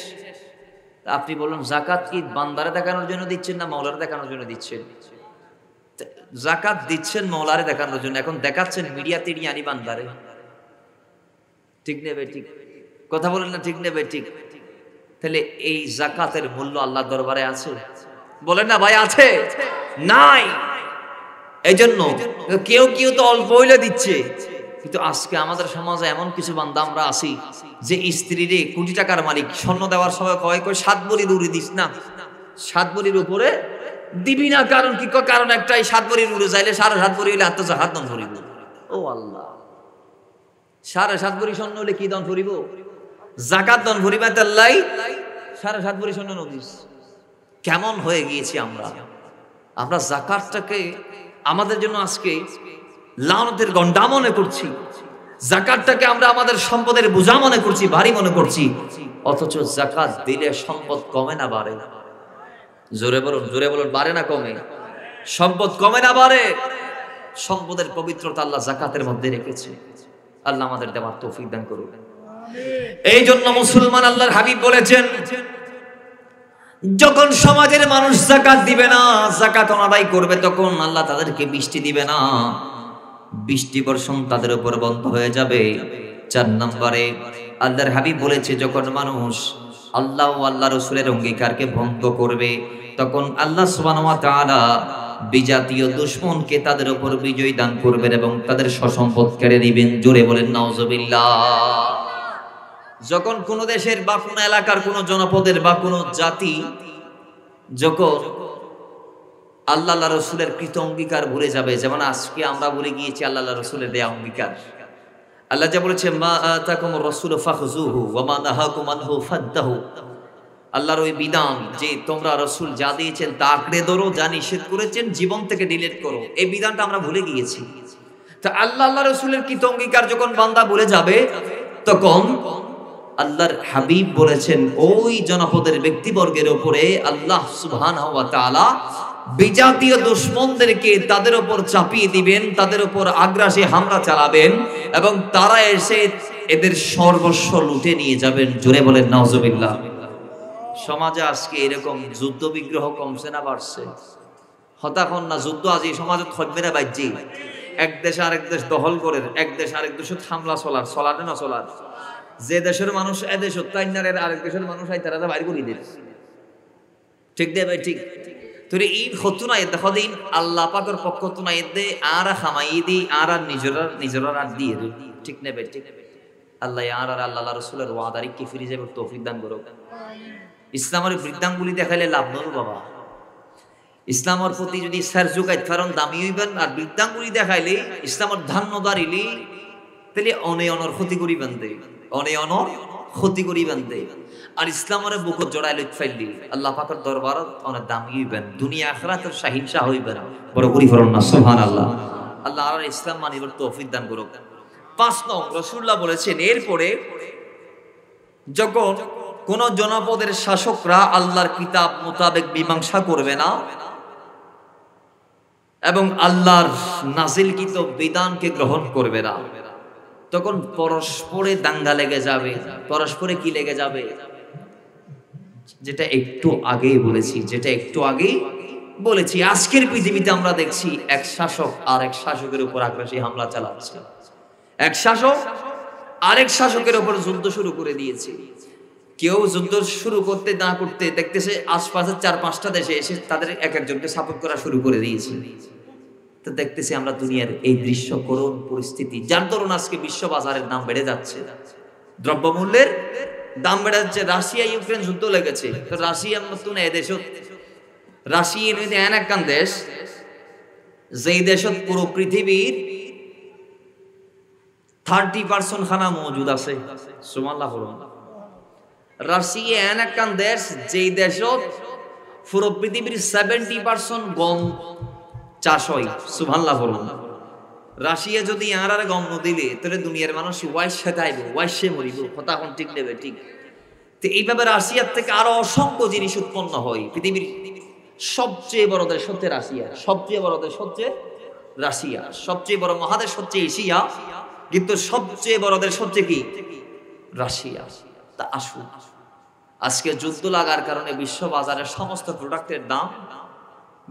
আপনি বলুন যাকাত কি বান্দারে দেখানোর জন্য দিচ্ছেন না মাওলারে দেখানোর জন্য দিচ্ছেন? যাকাত দিচ্ছেন মাওলারে দেখানোর জন্য, এখন দেখাচ্ছেন মিডিয়াতে নিয়ে আনি বান্দারে। ঠিক নেবে ঠিক? কথা বলেন না ঠিক নেবে ঠিক? তাহলে এই যাকাতের মূল্য আল্লাহর দরবারে আছে? বলেন না ভাই আছে? নাই। এই জন্য কেউ কেউ তো অল্প হইলে দিচ্ছে, কিন্তু আজকে আমাদের সমাজে এমন কিছু বান্দা আমরা আছি যে স্ত্রীরে কোটি টাকার মালিক, স্বর্ণ দেওয়ার সময় কয় 7 ভরি দূরে দিস না, 7 ভরির উপরে দিবি না। কারণ কি? কারণ একটাই, 7 ভরির উড়ে যাইলে 7.5 ভরি হইলে আত্মজাহাত দন ভরিব। ও আল্লাহ, 7.5 ভরি স্বর্ণ হলে কি দন ভরিব? যাকাত দন ভরিবা তাল্লাই 7.5 ভরি স্বর্ণ নদিস। কেমন হয়ে গিয়েছি আমরা? আমরা যাকাতটাকে আমাদের জন্য আজকে লানতের গন্ডা মনে করছি, যাকাতটাকে আমরা আমাদের সম্পদের বোঝা মনে করছি, ভারী মনে করছি। অথচ যাকাত দিলে সম্পদ কমে না বাড়ে? জোরে বলুন, জোরে বলুন, বাড়ে না কমে? সম্পদ কমে না বাড়ে? সম্পদের পবিত্রতা আল্লাহ যাকাতের মধ্যে রেখেছে। আল্লাহ আমাদের দেওয়ার তৌফিক দান করুন। এই জন্য মুসলমান আল্লাহর হাবিব বলেছেন, যখন সমাজের মানুষ যাকাত দিবে না, যাকাত আদায় করবে, তখন আল্লাহ তাদেরকে বৃষ্টি দিবে না, বৃষ্টি বর্ষণ তাদের উপর বন্ধ হয়ে যাবে। 4 নম্বরে আল্লাহর হাবিব বলেছে, যখন মানুষ আল্লাহ ও আল্লাহ রাসূলের অঙ্গীকারকে ভঙ্গ করবে, তখন আল্লাহ সুবহানাহু ওয়া তাআলা বিজাতীয় দুশমনকে তাদের উপর বিজয় দান করবেন এবং তাদের সম্পদ কেড়ে দিবেন। জোরে বলেন নাউজুবিল্লাহ। যখন কোন দেশের বা কোন এলাকার কোন জনপদের বা কোন জাতি যখন আল্লাহ রাসূলের কৃত অঙ্গীকার ভুলে যাবে, যেমন আজকে আমরা ভুলে গিয়েছি আল্লাহ রাসূলের দেয়া অঙ্গীকার। আল্লাহ যা বলেছে, মা আতাকুমুর রাসূলু ফাখযুহু ওয়া মা নাহাকুম আনহু ফাদতাহু। আল্লাহর ওই বিধান যে তোমরা রাসূল যা দিয়েছেন তা আঁকড়ে ধরো, যা নিষেধ করেছেন জীবন থেকে ডিলিট করো, এই বিধানটা আমরা ভুলে গিয়েছি। তো আল্লাহ রাসূলের কৃত অঙ্গীকার যখন বান্দা ভুলে যাবে, তখন আল্লাহর হাবিব বলেছেন ওই জনপদের ব্যক্তিবর্গের উপরে আল্লাহ সুবহানাহু ওয়া তাআলা বিজাতীয় দুশমনদেরকে তাদের উপর চাপিয়ে দিবেন, তাদের উপর আগ্রাসী হামলা চালাবেন এবং তারা এসে এদের সর্বস্ব লুটে নিয়ে যাবেন। জোরে বলেন নাউজুবিল্লাহ। সমাজে আজকে এরকম যুদ্ধ বিগ্রহ কমছে না বাড়ছে? হতাখন না যুদ্ধ আজ এই সমাজে থাকবে না বাইজি? এক দেশ আরেক দেশ দখল করে, এক দেশ আরেক দেশে হামলা চলার না চলার। যে দেশের মানুষ এদেশ তাইনারের আরেক দেশের মানুষ আই তারা বাইর করে দিল। ঠিক দে ভাই ঠিক? তোরে ঈদ হতো না দেখো দিন আল্লাহ পাকের পক্ষ তো না এদে আর খামাই দি আর নিজেরা আর দিয়ে দিই। ঠিক নেবে ঠিক? আল্লাহ আর আল্লাহ রাসূলের ওয়াদারি কি ফিরে যাবে তৌফিক দান করো। ইসলামের বৃদ্ধাঙ্গুলি দেখাইলে লাভ নয় বাবা। ইসলামের প্রতি যদি স্যার জোগাই কারণ দামি হইবেন, আর বৃদ্ধাঙ্গুলি দেখাইলে ইসলামের ধান্য দাঁড়িলে তাহলে অনর ক্ষতি করিবেন দে, অনর ক্ষতি করিবেন দে। আর ইসলামের বুকত জড়াই লইত ফাইলি আল্লাহ পাকের দরবারত অনেক দামি হইবেন, দুনিয়া আখিরাতের শাহিনশাহ হইবেন। বড় করি ফরন না সুবহানাল্লাহ। আল্লাহ আর ইসলাম মানিবার তৌফিক দান করুক। 5 নং রাসূলুল্লাহ বলেছেন, এরপরে যখন কোন জনপদের শাসকরা আল্লাহর কিতাব মোতাবেক মীমাংসা করবে না এবং আল্লাহর নাজিলকৃত বিধানকে গ্রহণ করবে না, তখন পরস্পরে দাঙ্গা লেগে যাবে। পরস্পরে কি লেগে যাবে? যেটা একটু আগেই বলেছি, আজকের পৃথিবীতে আমরা দেখছি এক শাসক আর এক শাসকের উপর আগ্রাসী হামলা চালাচ্ছে। এক শাসক আরেক শাসকের উপর যুদ্ধ শুরু করে দিয়েছে। কেউ যুদ্ধ শুরু করতে না করতে দেখতেছে আশপাশের 4-5টা দেশে এসে তাদের এক একজনকে সাপোর্ট করা শুরু করে দিয়েছে। তো দেখতেছি আমরা দুনিয়ার এই দৃশ্য করুণ পরিস্থিতি, যার দরুন আজকে বিশ্ব বাজারের দাম বেড়ে যাচ্ছে, দ্রব্যমূল্যের দাম বেড়ে যাচ্ছে। রাশিয়া ইউক্রেন যুদ্ধ লেগেছে, তো রাশিয়া নতুন এদেশ, রাশিয়া এন একখান দেশ যেই দেশত পুরো পৃথিবীর 30% খানা মজুদ আছে। সুবহানাল্লাহ বলুন। রাশিয়া এন একখান দেশ যেই দেশত পুরো পৃথিবীর 70% গম চাষ হয়। সুবহানাল্লাহ বলুন। রাশিয়া যদি আর গম নদিলে তাহলে দুনিয়ার মানুষ ওয়াইশে খাইব, ওয়াইশে মরিব, কথা এখন ঠিক নেবে ঠিক। তো এইভাবে রাশিয়ার থেকে আরো অসংখ্য জিনিস উৎপন্ন হয়। পৃথিবীর সবচেয়ে বড় দেশ হচ্ছে রাশিয়া, সবচেয়ে বড় দেশ হচ্ছে রাশিয়া, সবচেয়ে বড় মহাদেশ হচ্ছে এশিয়া, কিন্তু সবচেয়ে বড় দেশ হচ্ছে কি? রাশিয়া। তা আসুন, আজকে যুদ্ধ লাগার কারণে বিশ্ব বাজারের সমস্ত প্রোডাক্টের দাম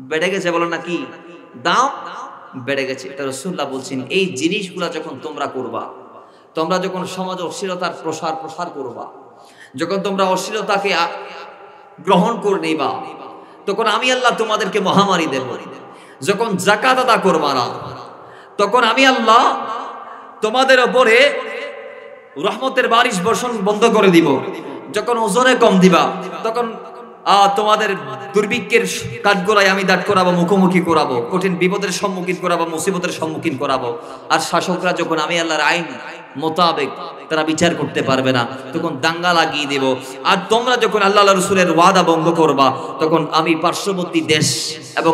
বেড়ে গেছে, বলো না কি? দাম বেড়ে গেছে। এটা রাসূলুল্লাহ বলছেন, এই জিনিসগুলা যখন তোমরা করবা, তোমরা যখন সমাজে অশ্লীলতার প্রসার করবা, যখন তোমরা অশ্লীলতাকে গ্রহণ করে নিবা, তখন আমি আল্লাহ তোমাদেরকে মহামারী দেব। যখন যাকাত আদা করবা না, তখন আমি আল্লাহ তোমাদের উপরে রহমতের বারিশ বর্ষণ বন্ধ করে দিব। যখন ওজনে কম দিবা, তখন তোমাদের দুর্ভিক্ষের কাঠগোড়ায় আমি দাঁড় করাবো, মুখোমুখি করাবো, কঠিন বিপদের সম্মুখীন করাবো, মুসিবতের সম্মুখীন করাবো। আর শাসকরা যখন আমি আল্লাহর আইন মোতাবেক তারা বিচার করতে পারবে না, তখন দাঙ্গা লাগিয়ে দেব। আর তোমরা যখন আল্লাহ রাসূলের ওয়াদা ভঙ্গ করবা, তখন আমি পার্শ্ববর্তী দেশ এবং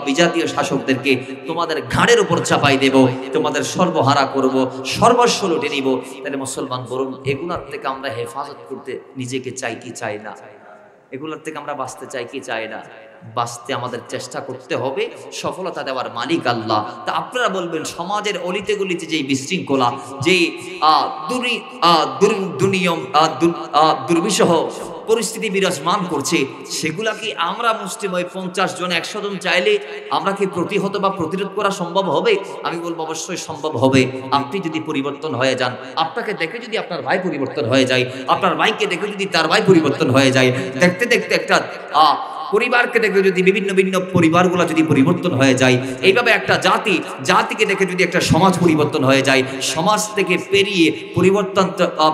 বিজাতীয় শাসকদেরকে তোমাদের ঘাড়ের উপর চাপাই দেব, তোমাদের সর্বহারা করব, সর্বস্ব লুটে নিব। তাহলে মুসলমান বলুন, এগুলার থেকে আমরা হেফাজত করতে নিজেকে চাই কি চাই না? এগুলোর থেকে আমরা বাঁচতে চাই কি চাই না? বাঁচতে আমাদের চেষ্টা করতে হবে। সফলতা দেওয়ার মালিক আল্লাহ। তা আপনারা বলবেন, সমাজের অলিতে গলিতে যেই বিশৃঙ্খলা, যেই দুর্বিষহ পরিস্থিতি বিরাজমান করছে, সেগুলা কি আমরা মুসলিম হয়ে 50 জন 100 জন চাইলে আমরা কি প্রতিহত বা প্রতিরোধ করা সম্ভব হবে? আমি বলবো অবশ্যই সম্ভব হবে। আপনি যদি পরিবর্তন হয়ে যান, আপনাকে দেখে যদি আপনার ভাই পরিবর্তন হয়ে যায়, আপনার ভাইকে দেখে যদি তার ভাই পরিবর্তন হয়ে যায়, দেখতে দেখতে একটা পরিবারকে দেখে যদি বিভিন্ন পরিবারগুলো যদি পরিবর্তন হয়ে যায়, এইভাবে একটা জাতিকে দেখে যদি একটা সমাজ পরিবর্তন হয়ে যায়, সমাজ থেকে পেরিয়ে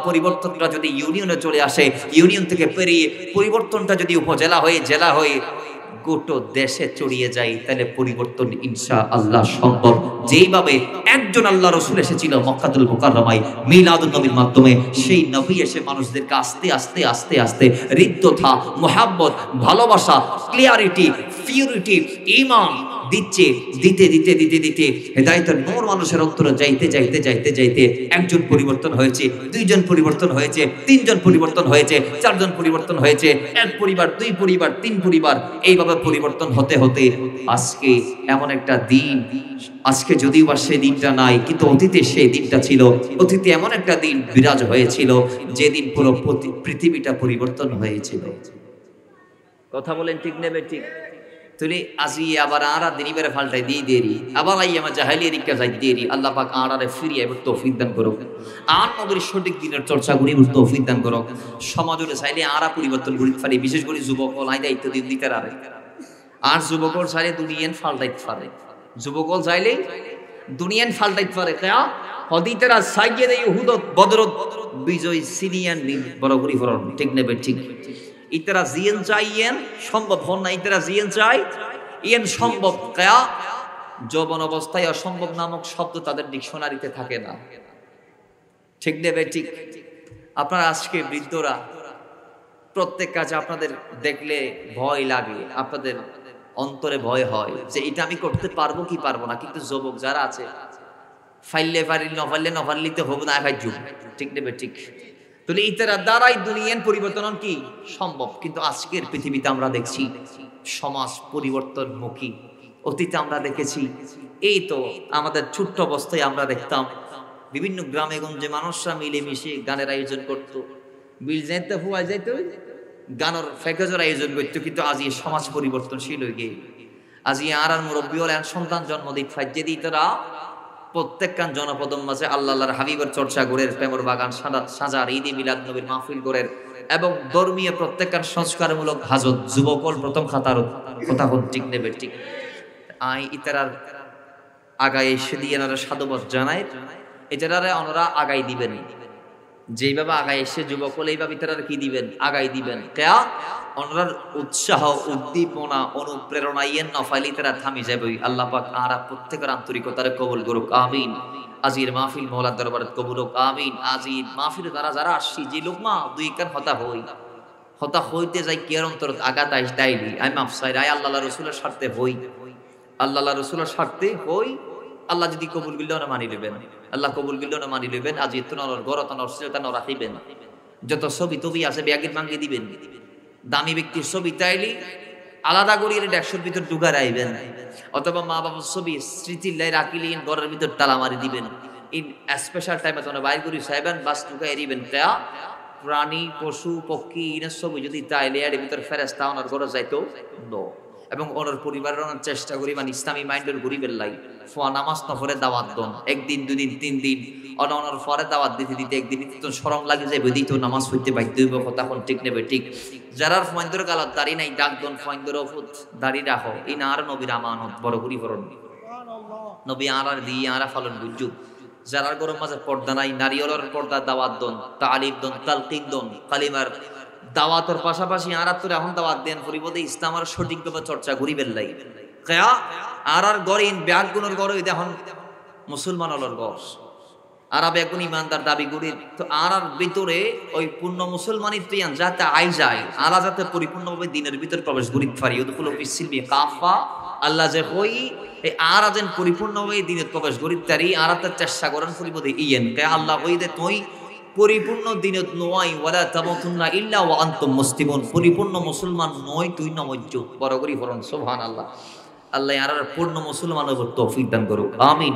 পরিবর্তনটা যদি ইউনিয়নে চলে আসে, ইউনিয়ন থেকে পেরিয়ে পরিবর্তনটা যদি উপজেলা হয়ে, জেলা হয়ে গোটা দেশে ছড়িয়ে যায়, তাহলে পরিবর্তন ইনশাআল্লাহ সম্ভব। যেইভাবে একজন আল্লাহ রাসূল এসেছিল মক্কাতুল মুকাররমায় মিলাদুন নবীর মাধ্যমে, সেই নবী এসে মানুষদেরকে আস্তে আস্তে আস্তে আস্তে হৃদ্যতা, মুহাব্বত, ভালোবাসা, ক্লিয়ারিটি, পিউরিটি, ঈমান দিতে হেদায়েতের নূর মানুষের অন্তরে যাইতে একজন পরিবর্তন হয়েছে, দুইজন পরিবর্তন হয়েছে, তিনজন পরিবর্তন হয়েছে, চারজন পরিবর্তন হয়েছে, এক পরিবার, দুই পরিবার, তিন পরিবার, এইভাবে পরিবর্তন হতে হতে আজকে এমন একটা দিন, আজকে যদিও বা সেই দিনটা নাই, কিন্তু অতীতে সেই দিনটা ছিল। অতীতে এমন একটা দিন বিরাজ হয়েছিল, যেদিন পুরো পৃথিবীটা পরিবর্তন হয়েছিল। কথা বলেন ঠিক নেবে ঠিক? তুলি আজি আবার আরা দিনই বেড়ে ফাল্টাই দিয়ে দেরি, আবার আই আমার জাহালিয়া রিক্কা যাই দেরি। আল্লাহ পাক আড়ারে ফিরিয়ে এবার তৌফিক দান করুক। আর নবীর সঠিক দিনের চর্চা করি তৌফিক দান করুক। সমাজে চাইলে আরা পরিবর্তন করি পারে, বিশেষ করে যুবক লাই দায়িত্ব দিতে পারে। আর যুবকর চাইলে দুনিয়ান ফাল্টাইতে পারে, যুবকল চাইলে দুনিয়ান ফাল্টাইতে পারে। কেয়া হদিতেরা সাইয়ে দেয় হুদত বদরত বিজয় সিনিয়ান বড় করি ফরন, ঠিক নেবে ঠিক? ইতারা জিয়েন চাইয়েন সম্ভব হন না, ইতারা জিয়েন চাই ইয়েন সম্ভব। কেয়া যৌবন অবস্থায় অসম্ভব নামক শব্দ তাদের ডিকশনারিতে থাকে না, ঠিক নেবে ঠিক? আপনারা আজকে বৃদ্ধরা প্রত্যেক কাজে আপনাদের দেখলে ভয় লাগে, আপনাদের অন্তরে ভয় হয় যে এটা আমি করতে পারবো কি পারবো না। কিন্তু যুবক যারা আছে, ফাইলে ফারিল নফারলিতে হবো না ভাই যুগ, ঠিক নেবে ঠিক? তাহলে ইতারা দ্বারাই দুনিয়ার পরিবর্তন কি সম্ভব। কিন্তু আজকের পৃথিবীতে আমরা দেখছি সমাজ পরিবর্তনমুখী। অতীতে আমরা দেখেছি, এই তো আমাদের ছোট্ট অবস্থায় আমরা দেখতাম বিভিন্ন গ্রামে গঞ্জে মানুষরা মিলেমিশে গানের আয়োজন করত, বিল যাইতে হুয়া যাইতে গানের ফ্যাকেজের আয়োজন করতো। কিন্তু আজ এই সমাজ পরিবর্তনশীল হয়ে গিয়ে আজ আর মুরব্বী হলে সন্তান জন্ম দিত ফাইজে দিই তারা প্রত্যেকখান জনপদম মাঝে আল্লাহর হাবিবের চর্চা করে, প্রেমর বাগান সাজার, ঈদে মিলাদ নবীর মাহফিল করে, এবং ধর্মীয় প্রত্যেকখান সংস্কারমূলক হাজত যুবকল প্রথম খাতার কথা ঠিক নেবে ঠিক? আই ইতারার আগায় এসে দিয়ে এনারা সাধুবাদ জানায়, এটারে ওনারা আগাই দিবেন। যেইভাবে আগায় এসে যুবক হলে এইভাবে ইতারার কি দিবেন, আগাই দিবেন। কেয়া ওনার উৎসাহ, উদ্দীপনা, অনুপ্রেরণা ইয়েন নফাইলি তারা থামি যাবে। আল্লাহ পাক আরা প্রত্যেকের আন্তরিকতার কবুল করুক, আমিন। আজির মাহফিল মওলার দরবারে কবুল হোক, আমিন। আজির মাহফিল তারা যারা আসছি, যে লোক মা দুই কান হতা হইতে যাই কি অন্তর আঘাত আইস দাইলি আই মাফসাই আই আল্লাহ রসুলের স্বার্থে হই, আল্লাহ রসুলের স্বার্থে হই। আল্লাহ যদি কবুল গিল্লেও না মানি নেবেন, আল্লাহ কবুল গিল্লেও না মানি নেবেন। আজ ইতনার গরতন অশ্লীলতা রাখিবেন। যত ছবি তবি আছে ব্যাগের ভাঙ্গে দিবেন। দামি ব্যক্তির ছবি তাইলি আলাদা করিয়ে 100-র ভিতর ঢুকার আইবেন, অথবা মা বাবার ছবি স্মৃতির লাই রাখিলেন ঘরের ভিতর তালা মারি দিবেন। ইন স্পেশাল টাইমে তোমরা বাইর করি সাইবেন, বাস ঢুকাই দিবেন। তা প্রাণী পশু পক্ষী ইনের ছবি যদি তাইলে এর ভিতর ফেরেশতা ওনার ঘরে যাইতো নো। এবং ওনার পরিবারের ওনার চেষ্টা করি মানে ইসলামী মাইন্ডের গরিবের লাই ফোয়া নামাজ নফরে দাওয়াত দন, 1 দিন 2 দিন 3 দিন অনার পরে দাওয়াত দিতে দিতে একদিন তো শরম লাগে যাবে, দিত নামাজ হইতে বাধ্য হইব। কথা কোন ঠিক নেবে ঠিক। যারা ফয়েন্দর গালত দাড়ি নাই ডাক দন ফয়েন্দর ফুত দাড়ি রাখো, ইন আর নবীর আমানত বড় করি ফরন নবী আর দিয়ে আর ফলন বুঝু। যারা গরম মাঝে পর্দা নাই নারিয়লের পর্দা দাওয়াত দন, তালিম দন, তালকিন দন, কালিমার দাওয়াতের পাশাপাশি আর তোর এখন দাওয়াত দেন পরিবদে ইসলামের সঠিকভাবে চর্চা গরিবের লাই। কেয়া আর গরিন ব্যাগ গুণের গড় এখন মুসলমান হলর গস আর বেগুন ইমানদার দাবি করি। তো আর ভিতরে ওই পূর্ণ মুসলমানের প্রিয়ান যাতে আই যায়, আলা যাতে পরিপূর্ণভাবে দিনের ভিতর প্রবেশ করি পারি। ওদুকুলো ফিসিলমি কাফা আল্লাহ যে হই এই আর যেন পরিপূর্ণভাবে দিনের প্রবেশ করি তারি আর তার চেষ্টা করেন পরিবদে ইয়েন। কে আল্লাহ হই দে তুই পরিপূর্ণ দিনত নয় ওয়ালা তামুতুন্না ইল্লা ওয়া আনতুম মুসলিমুন, পরিপূর্ণ মুসলমান নয় তুই নমজ্জ বড় করি ফরন সুবহানাল্লাহ। আল্লাহ আর পূর্ণ মুসলমান হবার তৌফিক দান করুক, আমিন।